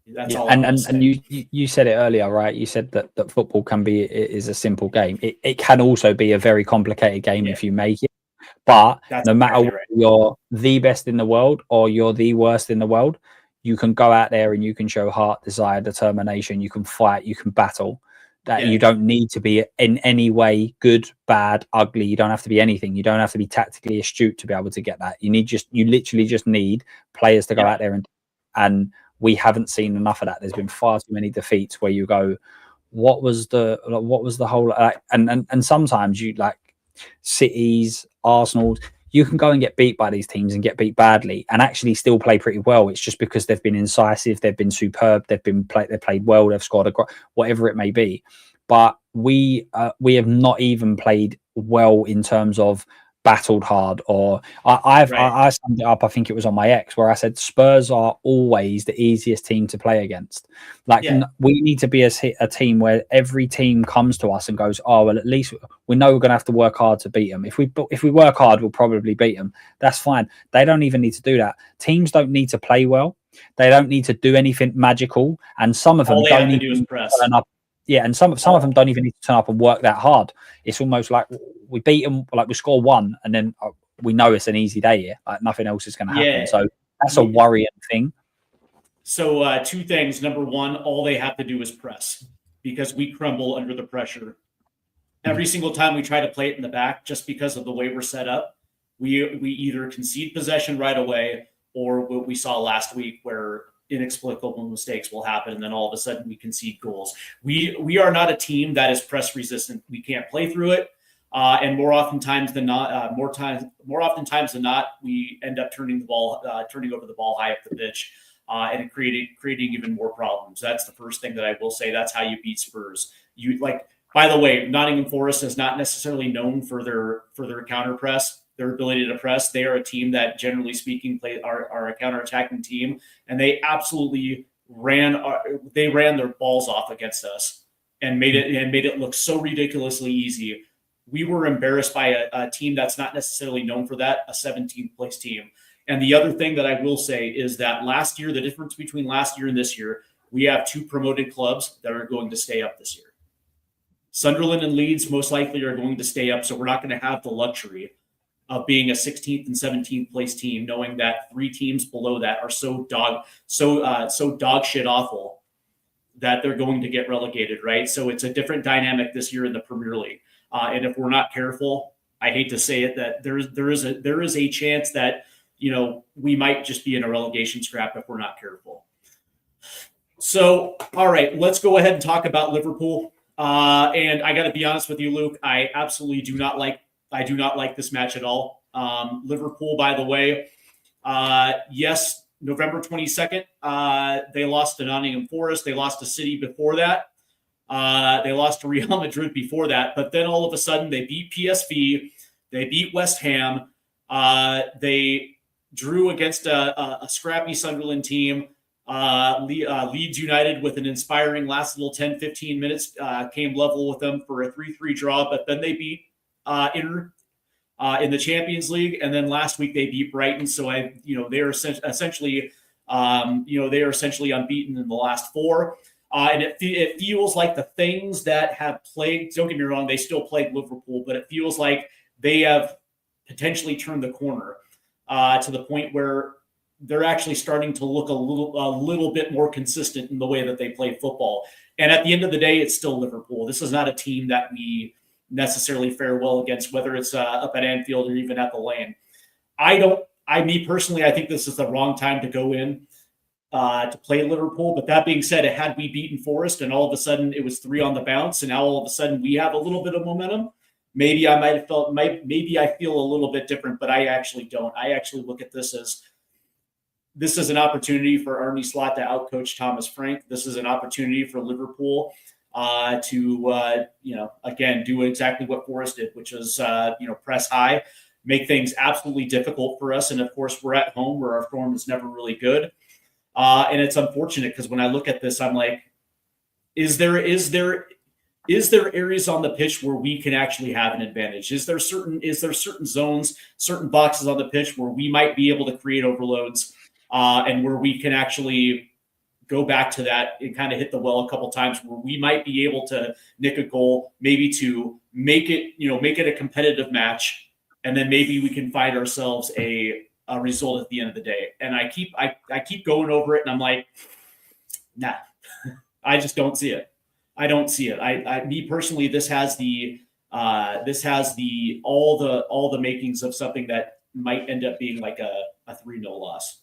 That's all. And you said it earlier, right? You said that football is a simple game. It can also be a very complicated game if you make it. But no matter whether you're the best in the world or you're the worst in the world, you can go out there and you can show heart, desire, determination. You can fight, you can battle. You don't need to be in any way good, bad, ugly. You don't have to be anything. You don't have to be tactically astute to be able to get that. You literally just need players to go out there and we haven't seen enough of that. There's been far too many defeats where you go, what was the whole, and sometimes you like Cities, Arsenal, you can go and get beat by these teams and get beat badly and actually still play pretty well. It's just because they've been incisive, they've been superb, they've played well, they've scored whatever it may be. But we have not even played well in terms of battled hard, or I summed it up, I think it was on my X, where I said Spurs are always the easiest team to play against. We need to be a team where every team comes to us and goes, oh well, at least we know we're going to have to work hard to beat them. If we work hard, we'll probably beat them. That's fine. They don't even need to do that. Teams don't need to play well. They don't need to do anything magical, and some of them all they have to do is press. And some of them don't even need to turn up and work that hard. It's almost like we beat them, like we score one, and then we know it's an easy day here. Like nothing else is going to happen. So that's a worrying thing. So two things. Number one, all they have to do is press, because we crumble under the pressure. Every single time we try to play it in the back, just because of the way we're set up, we either concede possession right away, or what we saw last week where inexplicable mistakes will happen, and then all of a sudden we concede goals. We are not a team that is press resistant. We can't play through it, and more oftentimes than not, we end up turning over the ball high up the pitch. and creating even more problems. That's the first thing that I will say. That's how you beat Spurs. By the way, Nottingham Forest is not necessarily known for their counter press, their ability to press. They are a team that, generally speaking, are a counter-attacking team, and they absolutely ran their balls off against us and made it look so ridiculously easy. We were embarrassed by a team that's not necessarily known for that, a 17th place team. And the other thing that I will say is that last year, the difference between last year and this year, we have 2 promoted clubs that are going to stay up this year. Sunderland and Leeds most likely are going to stay up, so we're not going to have the luxury of being a 16th and 17th place team, knowing that 3 teams below that are so dog shit awful that they're going to get relegated, right? So it's a different dynamic this year in the Premier League. And if we're not careful, I hate to say it, that there is a chance that, we might just be in a relegation scrap if we're not careful. So, all right, let's go ahead and talk about Liverpool. And I got to be honest with you, Luke, I absolutely do not like this match at all. Liverpool, by the way, yes, November 22nd, they lost to Nottingham Forest. They lost to City before that. They lost to Real Madrid before that. But then all of a sudden they beat PSV. They beat West Ham. They drew against a scrappy Sunderland team. Leeds United, with an inspiring last little 10, 15 minutes, came level with them for a 3-3 draw. But then they beat Inter in the Champions League, and then last week they beat Brighton. So they are essentially unbeaten in the last 4. And it feels like the things that have plagued, don't get me wrong, they still plague Liverpool, but it feels like they have potentially turned the corner to the point where they're actually starting to look a little bit more consistent in the way that they play football. And at the end of the day, it's still Liverpool. This is not a team that we necessarily fare well against, whether it's up at Anfield or even at the Lane. Me personally, I think this is the wrong time to go in to play Liverpool. But that being said, had we beaten Forest and all of a sudden it was 3 on the bounce, and now all of a sudden we have a little bit of momentum, maybe I might have felt, maybe I feel a little bit different, but I actually don't. I actually look at this as, this is an opportunity for Arne Slot to outcoach Thomas Frank. This is an opportunity for Liverpool to again, do exactly what Forest did, which is, press high, make things absolutely difficult for us. And of course, we're at home where our form is never really good. And it's unfortunate because when I look at this, I'm like, is there areas on the pitch where we can actually have an advantage? Is there certain zones, certain boxes on the pitch where we might be able to create overloads and where we can actually go back to that and kind of hit the well a couple times, where we might be able to nick a goal, maybe to make it a competitive match, and then maybe we can find ourselves a result at the end of the day. And I keep going over it, and I'm like, nah, I just don't see it. I don't see it. Me personally, this has all the makings of something that might end up being like a 3-0 loss.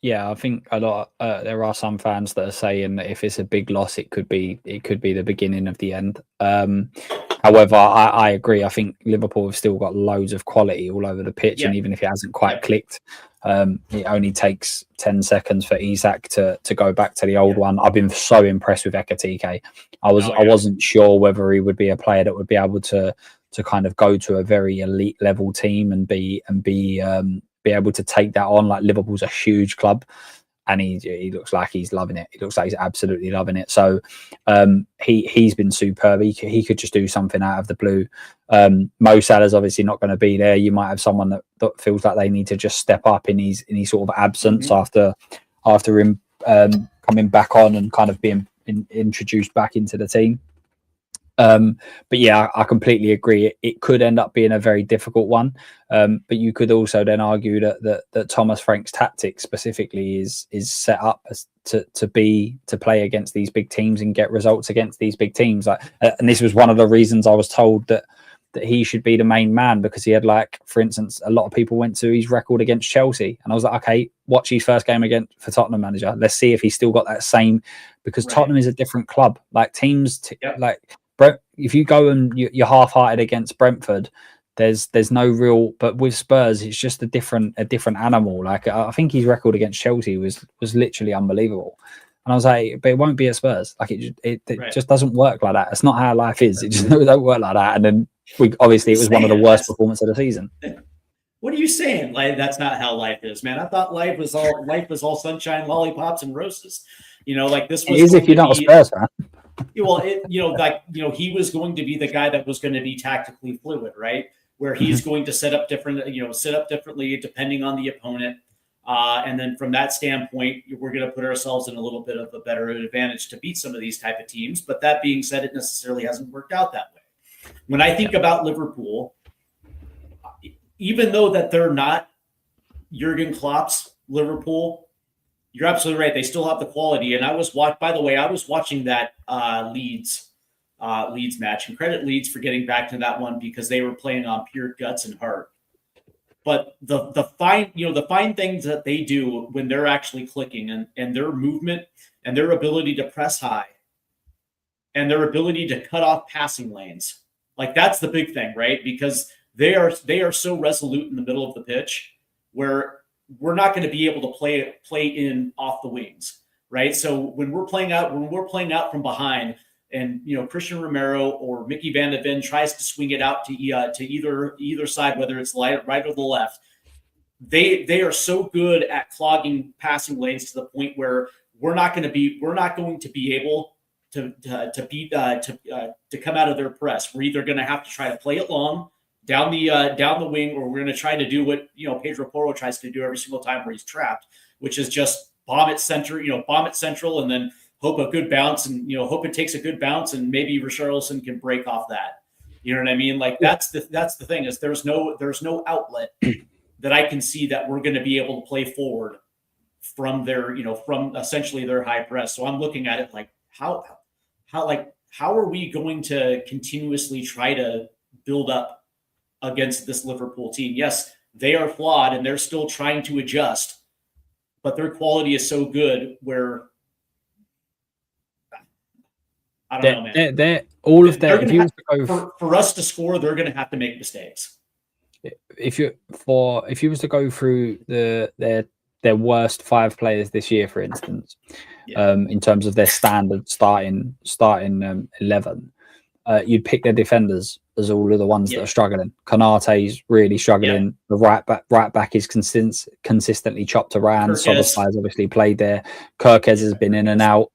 Yeah, I think there are some fans that are saying that if it's a big loss, it could be the beginning of the end. However, I agree. I think Liverpool have still got loads of quality all over the pitch, and even if it hasn't quite clicked, it only takes 10 seconds for Isak to go back to the old one. I've been so impressed with Ekatike. I wasn't sure whether he would be a player that would be able to kind of go to a very elite level team and be able to take that on. Like, Liverpool's a huge club, and he looks like he's loving it. He looks like he's absolutely loving it. So he's been superb. He could just do something out of the blue. Mo Salah's obviously not going to be there. You might have someone that feels like they need to just step up in his sort of absence after him coming back on and kind of being introduced back into the team. But yeah, I completely agree. It could end up being a very difficult one. But you could also then argue that Thomas Frank's tactics specifically is set up to play against these big teams and get results against these big teams. And this was one of the reasons I was told that he should be the main man, because he had, like, for instance, a lot of people went to his record against Chelsea, and I was like, okay, watch his first game for Tottenham manager. Let's see if he's still got that same, because Tottenham is a different club. Like, teams like. If you go and you're half-hearted against Brentford, there's no real. But with Spurs, it's just a different animal. Like I think his record against Chelsea was literally unbelievable. And I was like, but it won't be at Spurs. Like it Right. just doesn't work like that. It's not how life is. It just don't work like that. And then it was one of the worst performances of the season. What are you saying? Like, that's not how life is, man. I thought life was all sunshine, lollipops, and roses. Like this was. It is if you're not a Spurs fan. Well, he was going to be the guy that was going to be tactically fluid, right? Where he's going to set up differently depending on the opponent. And then from that standpoint, we're going to put ourselves in a little bit of a better advantage to beat some of these type of teams. But that being said, it necessarily hasn't worked out that way. When I think about Liverpool, even though that they're not Jurgen Klopp's Liverpool, you're absolutely right. They still have the quality. And I was watching that Leeds match, and credit Leeds for getting back to that one because they were playing on pure guts and heart. But the fine things that they do when they're actually clicking and their movement and their ability to press high and their ability to cut off passing lanes, like that's the big thing, right? Because they are so resolute in the middle of the pitch where we're not going to be able to play in off the wings, right? So when we're playing out from behind, and Christian Romero or Mickey Van de Ven tries to swing it out to either side, whether it's right or the left, they are so good at clogging passing lanes to the point where we're not going to be able to come out of their press. We're either going to have to try to play it long down the wing, or we're going to try to do what Pedro Porro tries to do every single time where he's trapped, which is just bomb it central, and then hope a good bounce, and hope it takes a good bounce, and maybe Richarlison can break off that. You know what I mean? Like that's the thing, is there's no outlet that I can see that we're going to be able to play forward from their from essentially their high press. So I'm looking at it like how are we going to continuously try to build up against this Liverpool team? Yes, they are flawed and they're still trying to adjust, but their quality is so good where I don't know, man. They're all of their. If you for us to score, they're going to have to make mistakes. If you was to go through their worst 5 players this year, for instance, in terms of their standard starting 11, you'd pick their defenders as all of the ones that are struggling. Konate's really struggling. The right back is consistently chopped around. Szoboszlai's obviously played there. Kirkez has been in and out.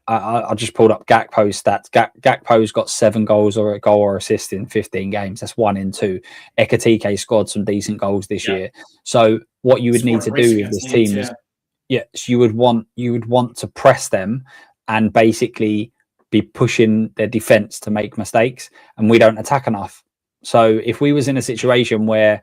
I just pulled up Gakpo's stats. Gakpo's got 7 goals or a goal or assist in 15 games. That's 1 in 2. Ekitike scored some decent goals this year. So what you would need to do with this team is, you would want to press them and basically be pushing their defense to make mistakes, and we don't attack enough. So if we was in a situation where,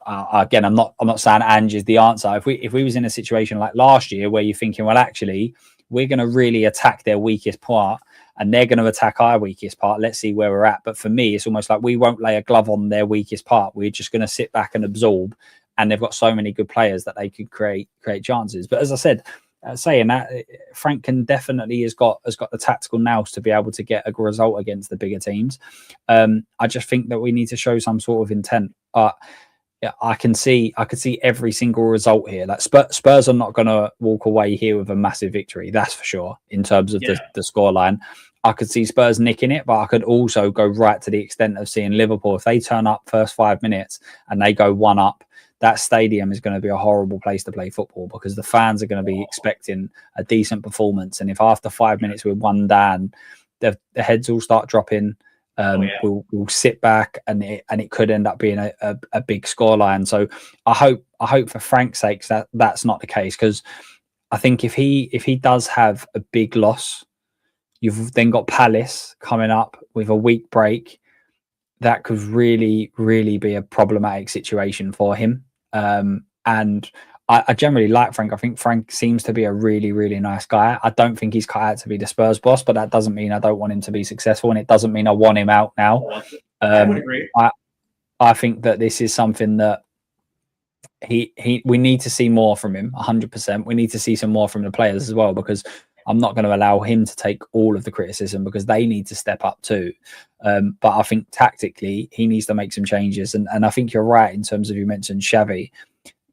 again, I'm not saying Ange is the answer. If we was in a situation like last year where you're thinking, well, actually, we're going to really attack their weakest part and they're going to attack our weakest part, let's see where we're at. But for me, it's almost like we won't lay a glove on their weakest part. We're just going to sit back and absorb, and they've got so many good players that they could create chances. But as I said, saying that, Frank can definitely has got the tactical nous to be able to get a result against the bigger teams. I just think that we need to show some sort of intent. I could see every single result here. Like Spurs are not going to walk away here with a massive victory, that's for sure. In terms of the scoreline, I could see Spurs nicking it, but I could also go right to the extent of seeing Liverpool, if they turn up first 5 minutes and they go 1 up, that stadium is going to be a horrible place to play football, because the fans are going to be expecting a decent performance. And if after 5 minutes we're 1 down, the heads will start dropping. We'll sit back, and it could end up being a big scoreline. So I hope for Frank's sake that's not the case, because I think if he does have a big loss, you've then got Palace coming up with a week break. That could really, really be a problematic situation for him. And I generally like Frank. I think Frank seems to be a really, really nice guy. I don't think he's cut out to be the Spurs boss, but that doesn't mean I don't want him to be successful, and it doesn't mean I want him out now. I would agree. I think that this is something that we need to see more from him. 100%. We need to see some more from the players as well, because I'm not going to allow him to take all of the criticism because they need to step up too. But I think tactically he needs to make some changes. And I think you're right in terms of, you mentioned Xavi.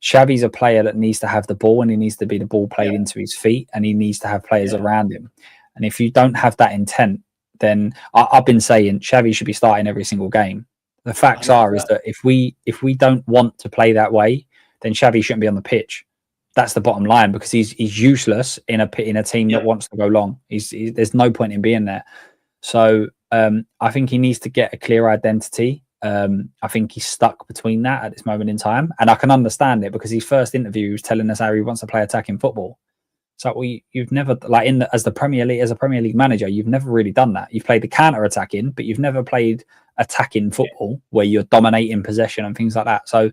Xavi's a player that needs to have the ball, and he needs to be the ball played into his feet, and he needs to have players around him. And if you don't have that intent, then I've been saying Xavi should be starting every single game. The facts 100%. Are is that if we don't want to play that way, then Xavi shouldn't be on the pitch. That's the bottom line, because he's useless in a team that wants to go long. There's no point in being there. So I think he needs to get a clear identity. I think he's stuck between that at this moment in time, and I can understand it because his first interview was telling us how he wants to play attacking football. So you've never, like, as a Premier League manager, you've never really done that. You've played the counter attacking, but you've never played attacking football where you're dominating possession and things like that. So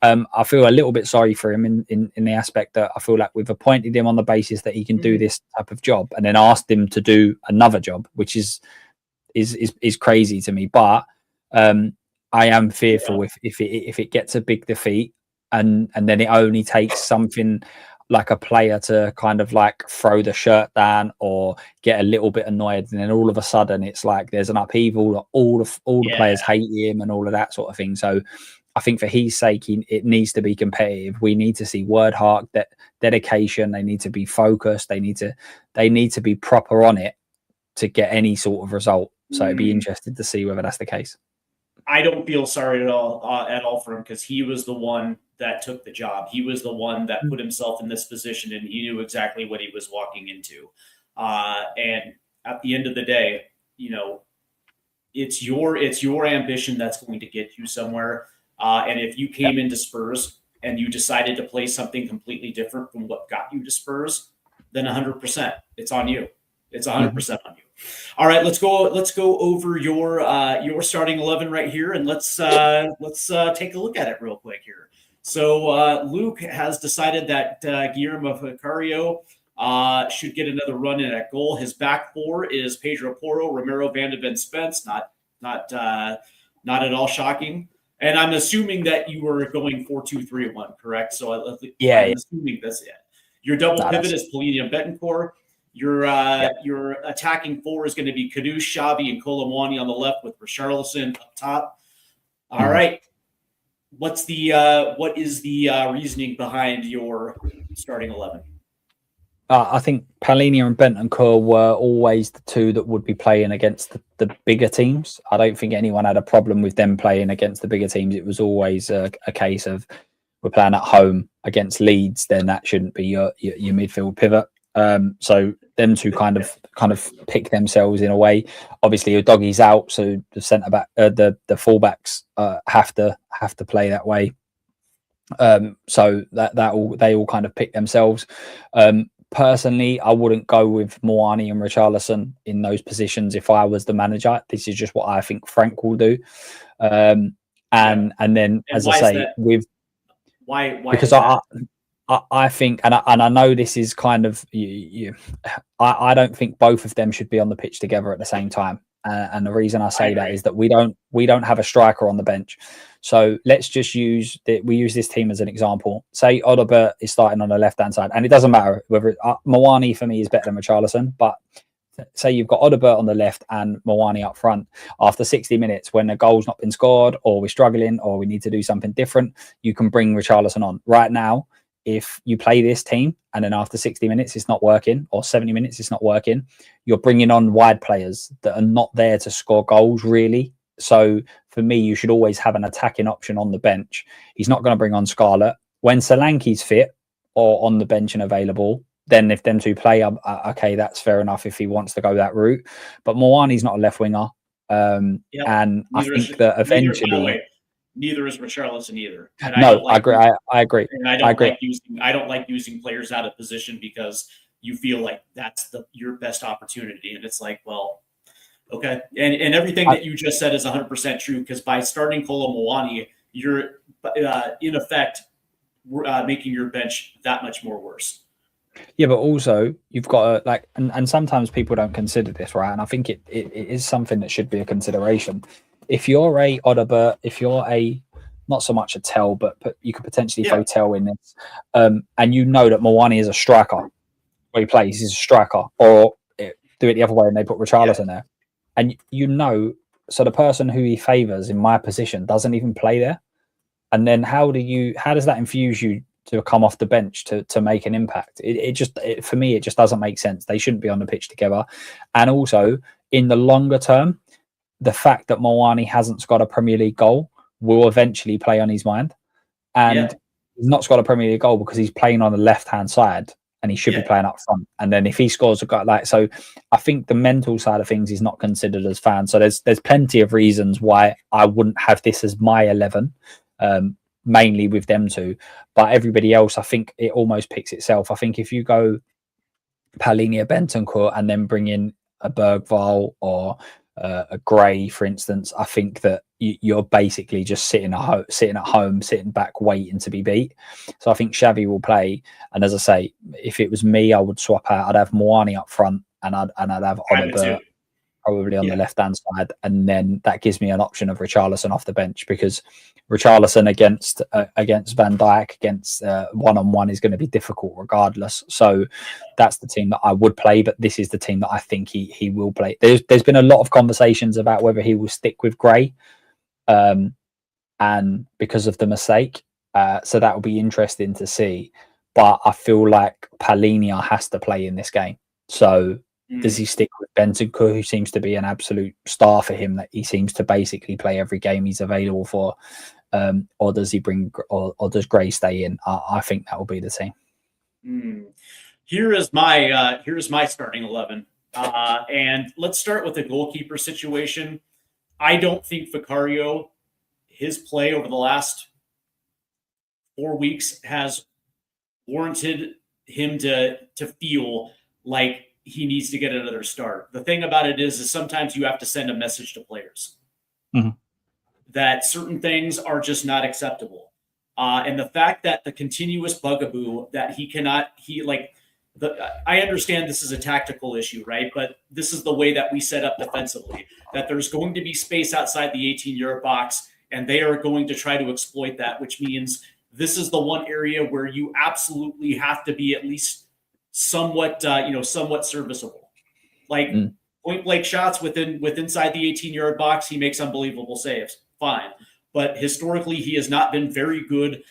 I feel a little bit sorry for him in the aspect that I feel like we've appointed him on the basis that he can do this type of job, and then asked him to do another job, which is crazy to me. But I am fearful if it gets a big defeat and then it only takes something like a player to kind of like throw the shirt down or get a little bit annoyed, and then all of a sudden it's like there's an upheaval, all the players hate him and all of that sort of thing. So I think for his sake, it needs to be competitive. We need to see word heart, dedication. They need to be focused. They need to be proper on it to get any sort of result. So it'd be interesting to see whether that's the case. I don't feel sorry at all for him, because he was the one that took the job. He was the one that put himself in this position, and he knew exactly what he was walking into. And at the end of the day, it's your ambition that's going to get you somewhere. And if you came into Spurs and you decided to play something completely different from what got you to Spurs, then 100%, it's on you. It's 100% on you. All right, let's go over your starting 11 right here, and let's take a look at it real quick here. So Luke has decided that Guillermo Vicario should get another run in at goal. His back four is Pedro Porro, Romero, Van de Ven, Spence. Not at all shocking. And I'm assuming that you were going 4-2-3-1, correct? So I'm assuming that's it. Your double pivot is Polini and Betancourt. Your attacking four is going to be Kudus, Xavi, and Kolomwani on the left, with Richarlison up top. All right. What is the reasoning behind your starting 11? I think Palhinha and Bentancur were always the two that would be playing against the bigger teams. I don't think anyone had a problem with them playing against the bigger teams. It was always a case of, we're playing at home against Leeds, then that shouldn't be your midfield pivot. So them two kind of pick themselves in a way. Obviously, Udogie's out, so the centre back, the fullbacks have to play that way. So they all kind of pick themselves. Personally, I wouldn't go with Moani and Richarlison in those positions if I was the manager. This is just what I think Frank will do. And then, as I say, with why because I think, and I know this is kind of I don't think both of them should be on the pitch together at the same time. And the reason I say that is that we don't have a striker on the bench. So let's just use this team as an example. Say Odobert is starting on the left-hand side, and it doesn't matter whether Moani for me is better than Richarlison, but say you've got Odobert on the left and Moani up front. After 60 minutes, when a goal's not been scored, or we're struggling, or we need to do something different, you can bring Richarlison on. Right now, if you play this team and then after 60 minutes it's not working, or 70 minutes it's not working, you're bringing on wide players that are not there to score goals, really. So for me, you should always have an attacking option on the bench. He's not going to bring on Scarlett. When Solanke's fit or on the bench and available, then if them two play, okay, that's fair enough if he wants to go that route. But Moani's not a left winger. And I think that eventually... Neither is Richarlison either. And I agree. I agree. And I don't like using players out of position because you feel like that's your best opportunity. And it's like, well, okay. And everything that you just said is 100% true, because by starting Kolo Muani, you're in effect making your bench that much more worse. Yeah, but also you've got to and sometimes people don't consider this, right? And I think it is something that should be a consideration. If you're a Odobert, if you're a not so much a Tell, but you could potentially throw Tell in this, and you know that Moani is a striker, where he plays. He's a striker, or do it the other way and they put Richarlison there. And so the person who he favours in my position doesn't even play there. And then how does that infuse you to come off the bench to make an impact? For me, it just doesn't make sense. They shouldn't be on the pitch together. And also, in the longer term, the fact that Moani hasn't scored a Premier League goal will eventually play on his mind. And he's not scored a Premier League goal because he's playing on the left-hand side and he should be playing up front. And then if he scores a goal, so I think the mental side of things is not considered as fans. So there's plenty of reasons why I wouldn't have this as my 11, mainly with them two. But everybody else, I think it almost picks itself. I think if you go Palhinha, Bentancur, and then bring in a Bergvall or a Gray, for instance, I think that you're basically just sitting at home, sitting back, waiting to be beat. So I think Xavi will play. And as I say, if it was me, I would swap out. I'd have Moani up front, and I'd have Oliver probably on the left-hand side, and then that gives me an option of Richarlison off the bench, because Richarlison against Van Dijk, against one-on-one, is going to be difficult regardless. So that's the team that I would play, but this is the team that I think he will play. There's been a lot of conversations about whether he will stick with Gray, and because of the mistake, so that will be interesting to see. But I feel like Palhinha has to play in this game. So does he stick with Bentancur, who seems to be an absolute star for him, that he seems to basically play every game he's available for, or does he or does Gray stay in? I think that will be the team. Here is my starting 11, and let's start with the goalkeeper situation. I don't think Vicario, his play over the last 4 weeks has warranted him to feel like he needs to get another start. The thing about it is sometimes you have to send a message to players that certain things are just not acceptable. And the fact that the continuous bugaboo that I understand this is a tactical issue, right? But this is the way that we set up defensively, that there's going to be space outside the 18-yard box, and they are going to try to exploit that, which means this is the one area where you absolutely have to be at least somewhat serviceable. Like point blank shots inside the 18-yard box, he makes unbelievable saves. Fine. But historically, he has not been very good,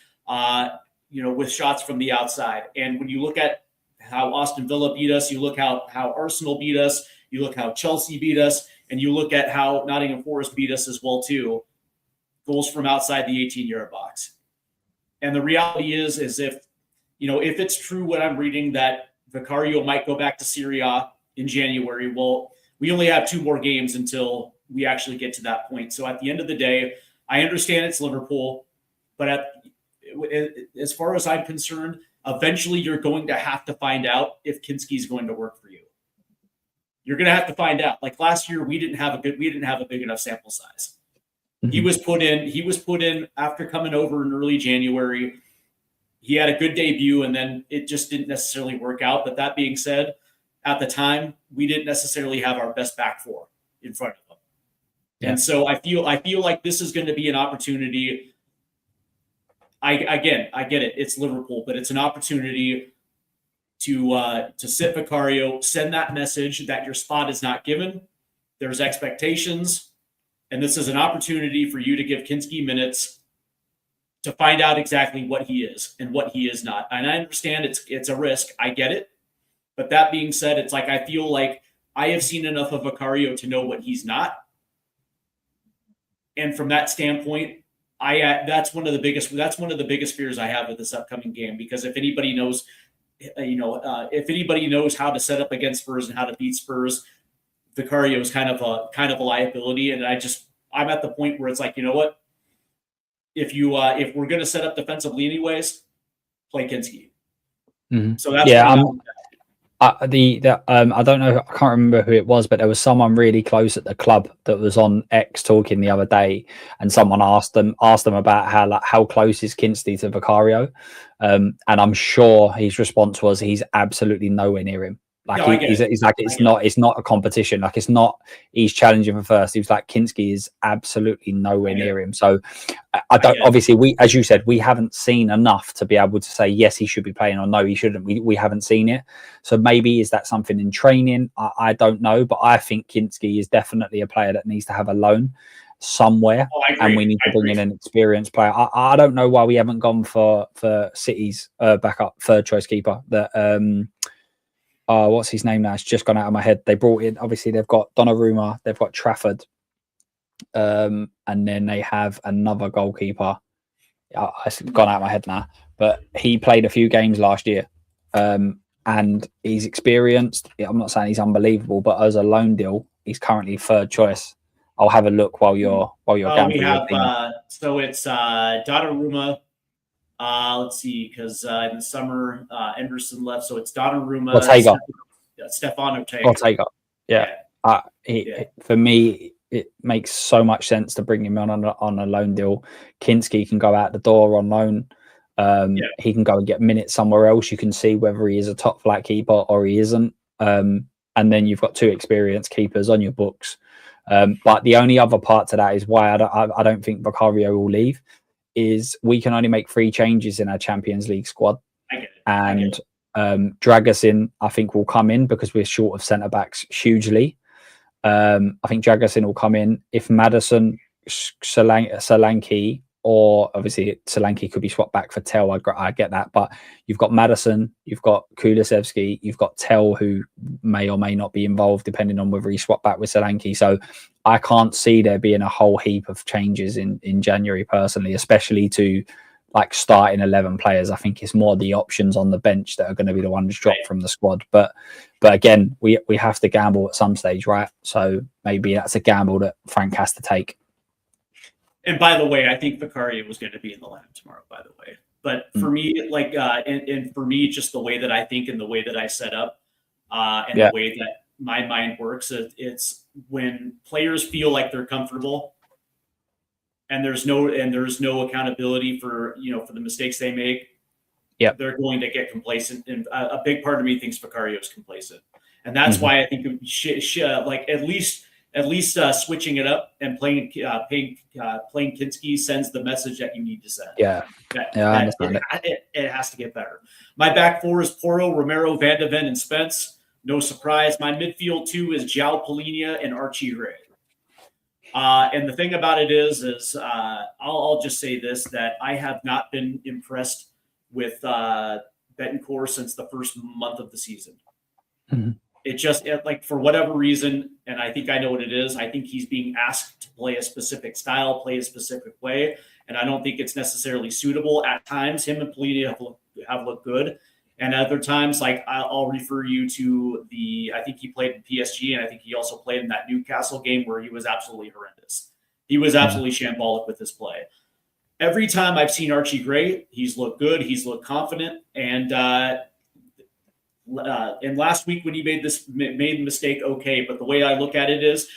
with shots from the outside. And when you look at how Aston Villa beat us, you look how Arsenal beat us, you look how Chelsea beat us, and you look at how Nottingham Forest beat us as well too. Goals from outside the 18-yard box. And the reality is if it's true what I'm reading that Vicario might go back to Serie A in January, well, we only have 2 more games until we actually get to that point. So at the end of the day, I understand it's Liverpool, but as far as I'm concerned, eventually you're going to have to find out if Kinski's going to work for you. You're going to have to find out. Like last year, we didn't have a big enough sample size. He was put in after coming over in early January. He had a good debut, and then it just didn't necessarily work out. But that being said, at the time, we didn't necessarily have our best back four in front of him. Yeah. And so I feel like this is going to be an opportunity. I get it. It's Liverpool, but it's an opportunity to sit Vicario, send that message that your spot is not given. There's expectations, and this is an opportunity for you to give Kinski minutes to find out exactly what he is and what he is not. And I understand it's a risk. I get it. But that being said, it's like I feel like I have seen enough of Vicario to know what he's not. And from that standpoint, that's one of the biggest fears I have with this upcoming game, because if anybody knows how to set up against Spurs and how to beat Spurs, Vicario is kind of a liability. And I'm at the point where it's like, you know what? If we're going to set up defensively anyways, play Kinski. Mm-hmm. So that's I don't know, I can't remember who it was, but there was someone really close at the club that was on X talking the other day, and someone asked them about how close is Kinski to Vicario, and I'm sure his response was he's absolutely nowhere near him. Like No, I get he's it. like it's not a competition. Like it's not he's challenging for first. He was like Kinski is absolutely nowhere near him. So I don't. Obviously, we, as you said, we haven't seen enough to be able to say yes he should be playing or no he shouldn't. We haven't seen it. So maybe is that something in training? I don't know, but I think Kinski is definitely a player that needs to have a loan somewhere, and we need to bring in an experienced player. I don't know why we haven't gone for City's backup third choice keeper that. What's his name now? It's just gone out of my head. They brought in, obviously, they've got Donnarumma, they've got Trafford, and then they have another goalkeeper. It's gone out of my head now, but he played a few games last year, and he's experienced. I'm not saying he's unbelievable, but as a loan deal, he's currently third choice. I'll have a look while you're gambling. We have so it's Donnarumma. Let's see, because in the summer, Anderson left, so it's Donnarumma, Ortega. Stefan Ortega. Yeah. For me, it makes so much sense to bring him on a loan deal. Kinski can go out the door on loan. He can go and get minutes somewhere else. You can see whether he is a top flight keeper or he isn't. And then you've got two experienced keepers on your books. But the only other part to that is why I don't think Vicario will leave. Is we can only make 3 changes in our Champions League squad, and Dragusin I think will come in because we're short of centre backs hugely. I think Dragusin will come in if Maddison, Solanke, or obviously Solanke could be swapped back for Tell. I get that, but you've got Maddison, you've got Kulusevski, you've got Tell, who may or may not be involved depending on whether he swapped back with Solanke. So I can't see there being a whole heap of changes in January personally, especially to like starting 11 players. I think it's more the options on the bench that are going to be the ones dropped from the squad. But again, we have to gamble at some stage, right? So maybe that's a gamble that Frank has to take. And by the way, I think Vicario was going to be in the lineup tomorrow, by the way. But for me, like, and for me, just the way that I think and the way that I set up and the way that my mind works, it's when players feel like they're comfortable and there's no accountability for the mistakes they make. They're going to get complacent. And a big part of me thinks Vicario is complacent. And that's why I think like at least switching it up and playing Kinski sends the message that you need to send. I understand it has to get better. My back 4 is Porro, Romero, Van de Ven, and Spence. No surprise. My midfield 2 is João Palhinha and Archie Gray. And the thing about it is I'll just say this, that I have not been impressed with Betancourt since the first month of the season. It just like for whatever reason, and I think I know what it is. I think he's being asked to play a specific style, play a specific way, and I don't think it's necessarily suitable. At times, him and Polini have looked good, and other times, like I'll refer you to I think he played in PSG, and I think he also played in that Newcastle game where he was absolutely horrendous. He was absolutely shambolic with his play. Every time I've seen Archie Gray, he's looked good, he's looked confident, and last week when he made the mistake, okay. But the way I look at it is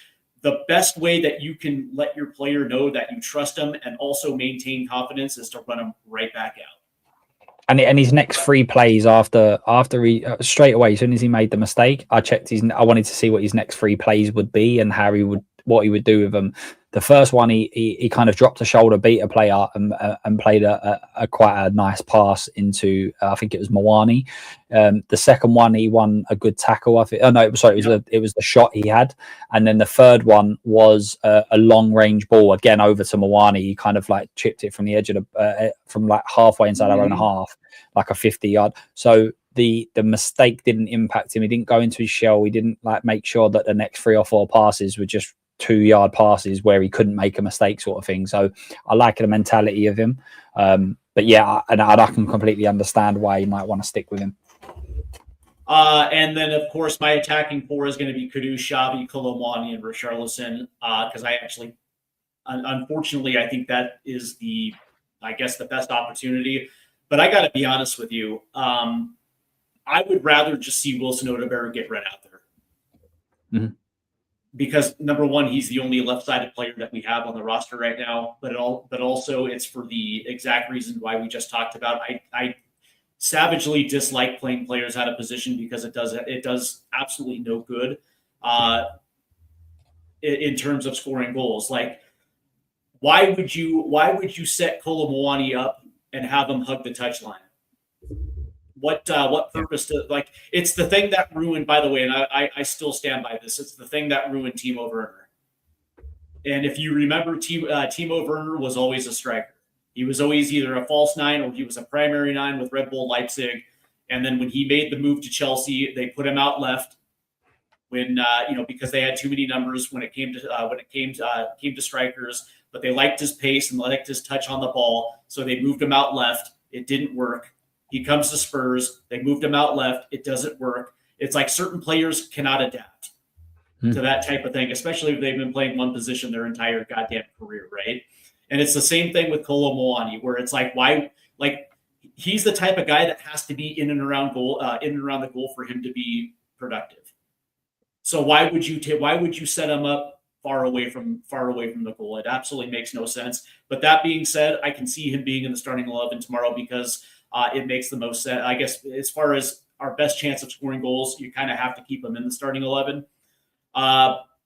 the best way that you can let your player know that you trust him and also maintain confidence is to run him right back out. And his next 3 plays after he straight away, as soon as he made the mistake, I wanted to see what his next 3 plays would be and what he would do with them. The first one, he kind of dropped a shoulder, beat a player, and played a quite a nice pass into I think it was Mawani. The second one, he won a good tackle. I think. Oh no, it was the shot he had, and then the third one was a long range ball again over to Mawani. He kind of like chipped it from the edge of from like halfway inside our own half, like a 50-yard. So the mistake didn't impact him. He didn't go into his shell. He didn't like make sure that the next 3 or 4 passes were just 2-yard passes where he couldn't make a mistake, sort of thing. So I like the mentality of him. But yeah, and I can completely understand why you might want to stick with him. And then, of course, my attacking 4 is going to be Kudus, Xavi, Kolomwani, and Richarlison. Because I actually, unfortunately, I think that is the best opportunity. But I got to be honest with you. I would rather just see Wilson Odegaard get run out there. Because number one, he's the only left-sided player that we have on the roster right now. But also, it's for the exact reason why we just talked about. savagely dislike playing players out of position because it does absolutely no good in terms of scoring goals. Like, why would you set Kolomwani up and have him hug the touchline? What purpose to, like, it's the thing that ruined, by the way, and I still stand by this, it's the thing that ruined Timo Werner. And if you remember, Timo Werner was always a striker. He was always either a false nine or he was a primary nine with Red Bull Leipzig. And then when he made the move to Chelsea, they put him out left when because they had too many numbers when it came to strikers. But they liked his pace and liked his touch on the ball, so they moved him out left. It didn't work. He comes to Spurs. They moved him out left. It doesn't work. It's like certain players cannot adapt to that type of thing, especially if they've been playing one position their entire goddamn career, right? And it's the same thing with Kolomwani, where it's like, why? Like, he's the type of guy that has to be in and around the goal for him to be productive. So why would you set him up far away from the goal? It absolutely makes no sense. But that being said, I can see him being in the starting 11 tomorrow because it makes the most sense. I guess as far as our best chance of scoring goals, you kind of have to keep him in the starting 11.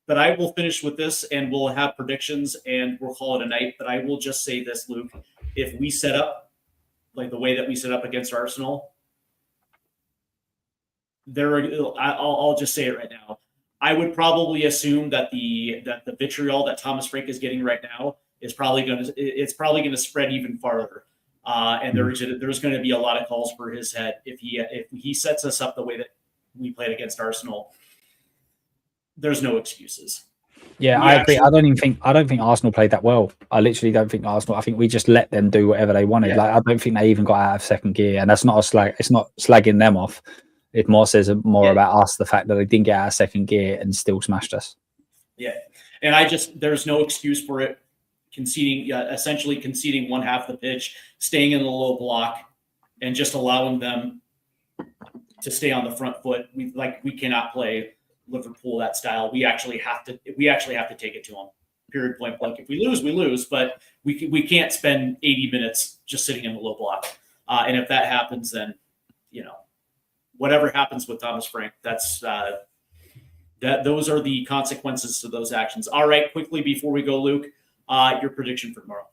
But I will finish with this, and we'll have predictions, and we'll call it a night. But I will just say this, Luke: if we set up like the way that we set up against Arsenal, I'll just say it right now. I would probably assume that the vitriol that Thomas Frank is getting right now is probably going to spread even farther, and there's going to be a lot of calls for his head if he sets us up the way that we played against Arsenal. There's no excuses. Yeah, I agree. I don't think Arsenal played that well. I literally don't think Arsenal. I think we just let them do whatever they wanted. Yeah. Like, I don't think they even got out of second gear, and that's not a slag. It's not slagging them off. It more says about us, the fact that they didn't get out of second gear and still smashed us. Yeah. And there's no excuse for it. Essentially conceding one half the pitch, staying in the low block, and just allowing them to stay on the front foot. We cannot play Liverpool that style. We actually have to take it to them. Period, point blank. If we lose, we lose, but we can't spend 80 minutes just sitting in the low block. And if that happens, then whatever happens with Thomas Frank, those are the consequences to those actions. All right, quickly before we go, Luke, your prediction for tomorrow.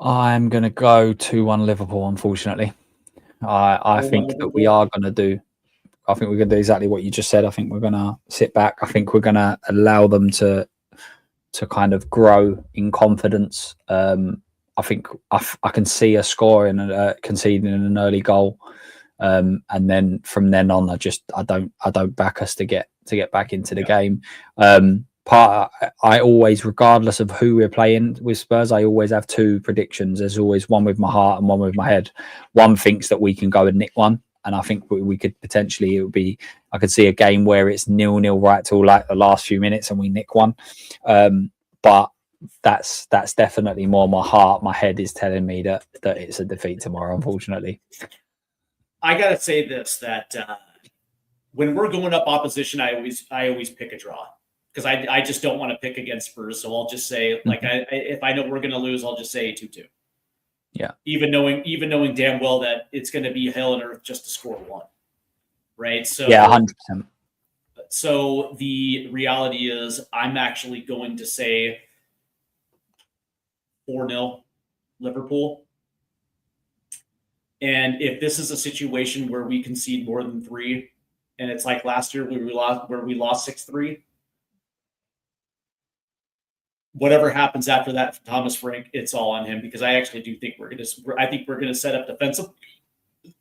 I'm going to go 2-1 Liverpool, unfortunately. I think that we are going to do. I think we're going to do exactly what you just said. I think we're going to sit back. I think we're going to allow them to kind of grow in confidence. I think I can see us scoring and conceding an early goal, and then from then on, I don't back us to get back into the game. I always, regardless of who we're playing with Spurs, I always have two predictions. There's always one with my heart and one with my head. One thinks that we can go and nick one, and I think we could potentially. I could see a game where it's 0-0 right till like the last few minutes and we nick one, but. That's definitely more my heart. My head is telling me that it's a defeat tomorrow, unfortunately. I gotta say this, that when we're going up opposition, I always pick a draw because I just don't want to pick against Spurs. So I'll just say, if I know we're gonna lose, I'll just say 2-2. Yeah. Even knowing damn well that it's gonna be hell on earth just to score one. Right. So yeah, 100%. So the reality is, I'm actually going to say 4-0 Liverpool. And if this is a situation where we concede more than 3, and it's like last year where we lost 6-3, whatever happens after that for Thomas Frank, it's all on him, because I actually do think we're going to set up defensive,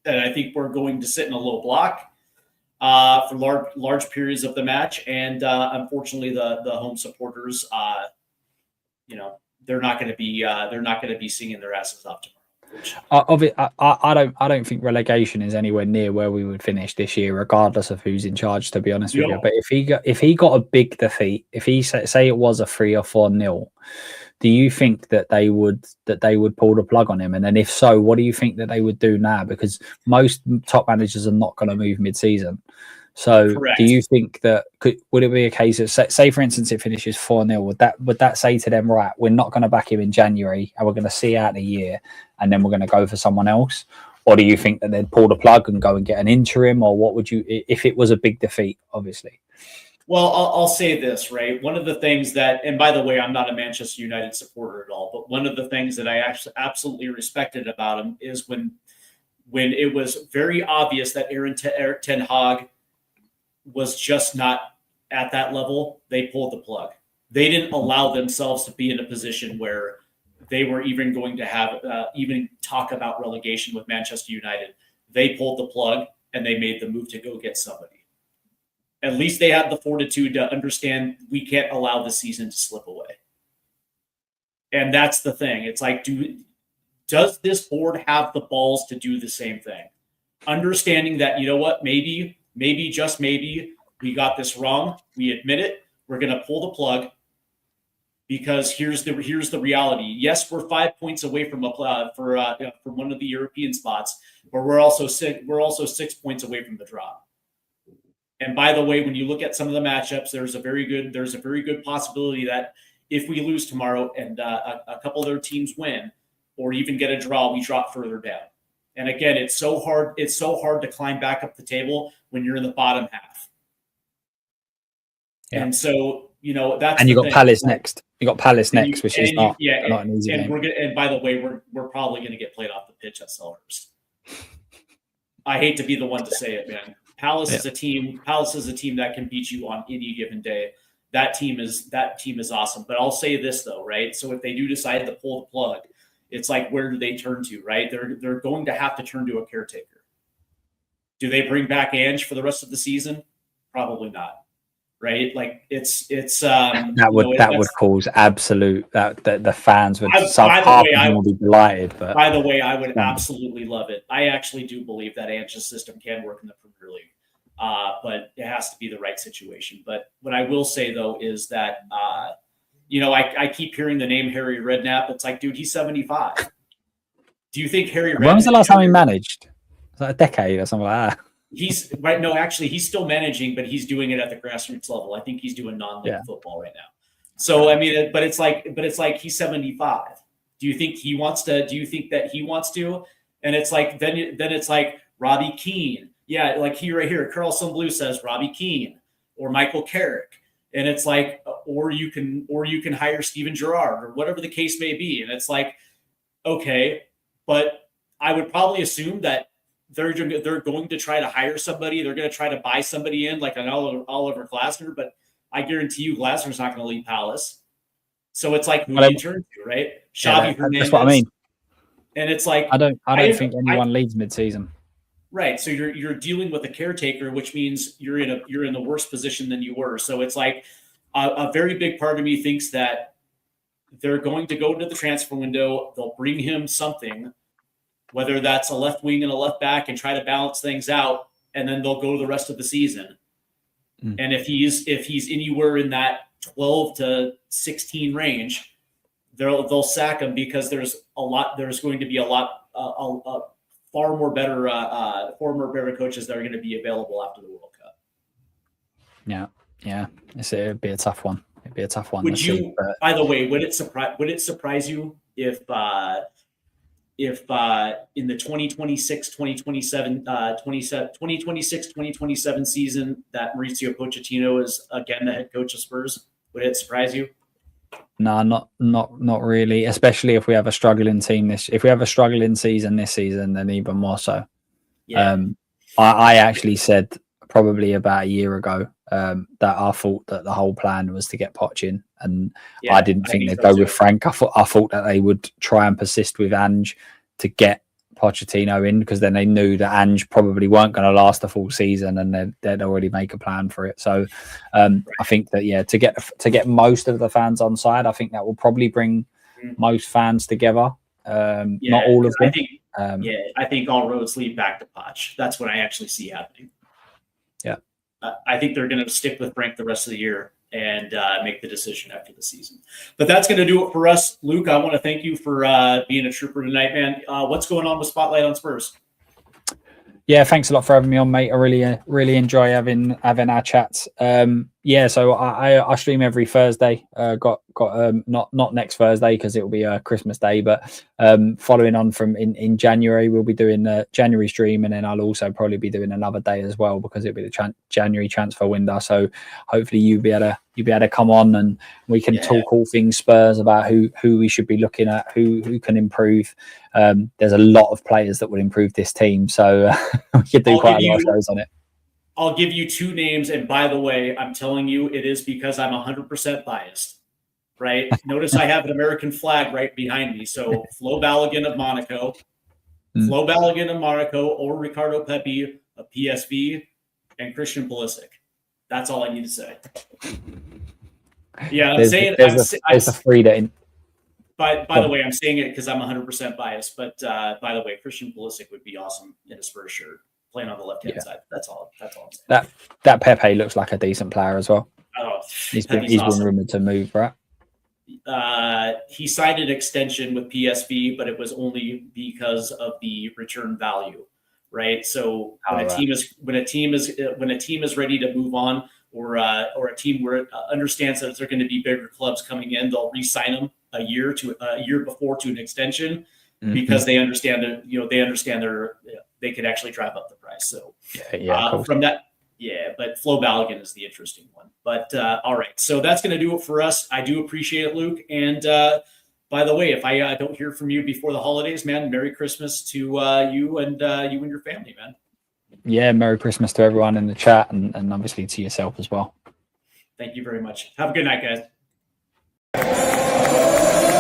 and I think we're going to sit in a low block for large periods of the match. And unfortunately, the home supporters, they're not going to be singing their asses off tomorrow. I don't think relegation is anywhere near where we would finish this year, regardless of who's in charge, to be honest with you. But if he got a big defeat, if he say it was a 3 or 4-0, do you think that they would pull the plug on him? And then if so, what do you think that they would do now? Because most top managers are not going to move mid-season. So Correct. do you think that would it be a case of, say for instance it finishes 4-0, would that say to them, right, we're not going to back him in January and we're going to see out the year and then we're going to go for someone else? Or do you think that they'd pull the plug and go and get an interim? Or what would you, if it was a big defeat, obviously? Well, I'll say this, right? One of the things that, and by the way, I'm not a Manchester United supporter at all, but one of the things that I actually absolutely respected about him is when it was very obvious that Eric Ten Hag was just not at that level, they pulled the plug. They didn't allow themselves to be in a position where they were even going to have even talk about relegation with Manchester United. They pulled the plug and they made the move to go get somebody. At least they had the fortitude to understand we can't allow the season to slip away. And that's the thing. It's like, does this board have the balls to do the same thing? Understanding that, you know what, maybe, just maybe, we got this wrong. We admit it. We're going to pull the plug because here's the reality. Yes, we're 5 points away from from one of the European spots, but we're also 6 points away from the drop. And by the way, when you look at some of the matchups, there's a very good possibility that if we lose tomorrow and a couple of their teams win, or even get a draw, we drop further down. And again, it's so hard to climb back up the table when you're in the bottom half. Yeah. And so, that's and you got Palace next. You got Palace next, which is not an easy game. And by the way, we're probably going to get played off the pitch at Selhurst. I hate to be the one to say it, man. Palace is a team that can beat you on any given day. That team is awesome. But I'll say this though, right? So if they do decide to pull the plug, it's like, where do they turn to, right? They're going to have to turn to a caretaker. Do they bring back Ange for the rest of the season? Probably not, right? Like that would cause absolute the fans would be delighted. But by the way, I would absolutely love it. I actually do believe that Ange's system can work in the Premier League, but it has to be the right situation. But what I will say though is that. I keep hearing the name Harry Redknapp. It's like, dude, he's 75. Do you think Harry Redknapp... When was the last time he managed? Was that a decade or something like that? He's right. No, actually, he's still managing, but he's doing it at the grassroots level. I think he's doing non-league football right now. So, I mean, but it's like he's 75. Do you think he wants to? Do you think that he wants to? And it's like, then it's like Robbie Keane. Yeah, like right here, Carlson Blue says Robbie Keane or Michael Carrick. And it's like, or you can hire Steven Gerrard or whatever the case may be. And it's like, okay, but I would probably assume that they're going to try to hire somebody. They're going to try to buy somebody in, like an Oliver Glasner. But I guarantee you, Glasner's not going to leave Palace. So it's like, who do you turn to, right? Xavi Hernandez. That's what I mean. And it's like, I don't think anyone leaves mid-season. Right. So you're dealing with a caretaker, which means you're in the worse position than you were. So it's like a very big part of me thinks that they're going to go into the transfer window. They'll bring him something, whether that's a left wing and a left back, and try to balance things out. And then they'll go the rest of the season. And if he's anywhere in that 12 to 16 range, they'll sack him because there's going to be far more better coaches that are going to be available after the World Cup. Yeah. It'd be a tough one. Would you? By the way, would it surprise you if in the 2026-2027 season that Mauricio Pochettino is again the head coach of Spurs? Would it surprise you? No, not really. Especially if we have a struggling team if we have a struggling season this season, then even more so. Yeah. I actually said probably about a year ago that I thought that the whole plan was to get Poch in, and I didn't think they'd go with Frank. I thought that they would try and persist with Ange to get Pochettino in, because then they knew that Ange probably weren't going to last the full season, and they'd already make a plan for it. So I think that to get most of the fans on side, I think that will probably bring most fans together. Not all of them. I think all roads lead back to Poch. That's what I actually see happening. Yeah, I think they're going to stick with Frank the rest of the year and make the decision after the season. But that's going to do it for us. Luke, I want to thank you for being a trooper tonight, man. What's going on with Spotlight on Spurs? Yeah, thanks a lot for having me on, mate. I really enjoy having our chats. So I stream every Thursday. Got not next Thursday because it will be Christmas Day, but following on from in January, we'll be doing the January stream, and then I'll also probably be doing another day as well because it'll be the January transfer window. So hopefully you'll be able to come on and we can talk all things Spurs about who we should be looking at, who can improve. There's a lot of players that would improve this team, so we could do quite a lot of shows on it. I'll give you two names, and by the way, I'm telling you, it is because I'm 100% biased, right? Notice I have an American flag right behind me. So Flo Balogun of Monaco, or Ricardo Pepi of PSV, and Christian Pulisic. That's all I need to say. Yeah, there's a free that. By the way, I'm saying it because I'm 100% biased. But by the way, Christian Pulisic would be awesome in a Spurs shirt, playing on the left-hand side. That's all I'm saying. That Pepe looks like a decent player as well. Oh, he's been rumored to move, right? He signed an extension with PSV, but it was only because of the return value, right? So when a team is ready to move on, or a team where understands that there are going to be bigger clubs coming in, they'll re-sign them a year before to an extension because they understand that they could actually drive up the price. So from that. Yeah, but Flo Balogun is the interesting one. But all right, so that's going to do it for us. I do appreciate it, Luke. And by the way, if I don't hear from you before the holidays, man, Merry Christmas to you and your family, man. Yeah, Merry Christmas to everyone in the chat and obviously to yourself as well. Thank you very much. Have a good night, guys.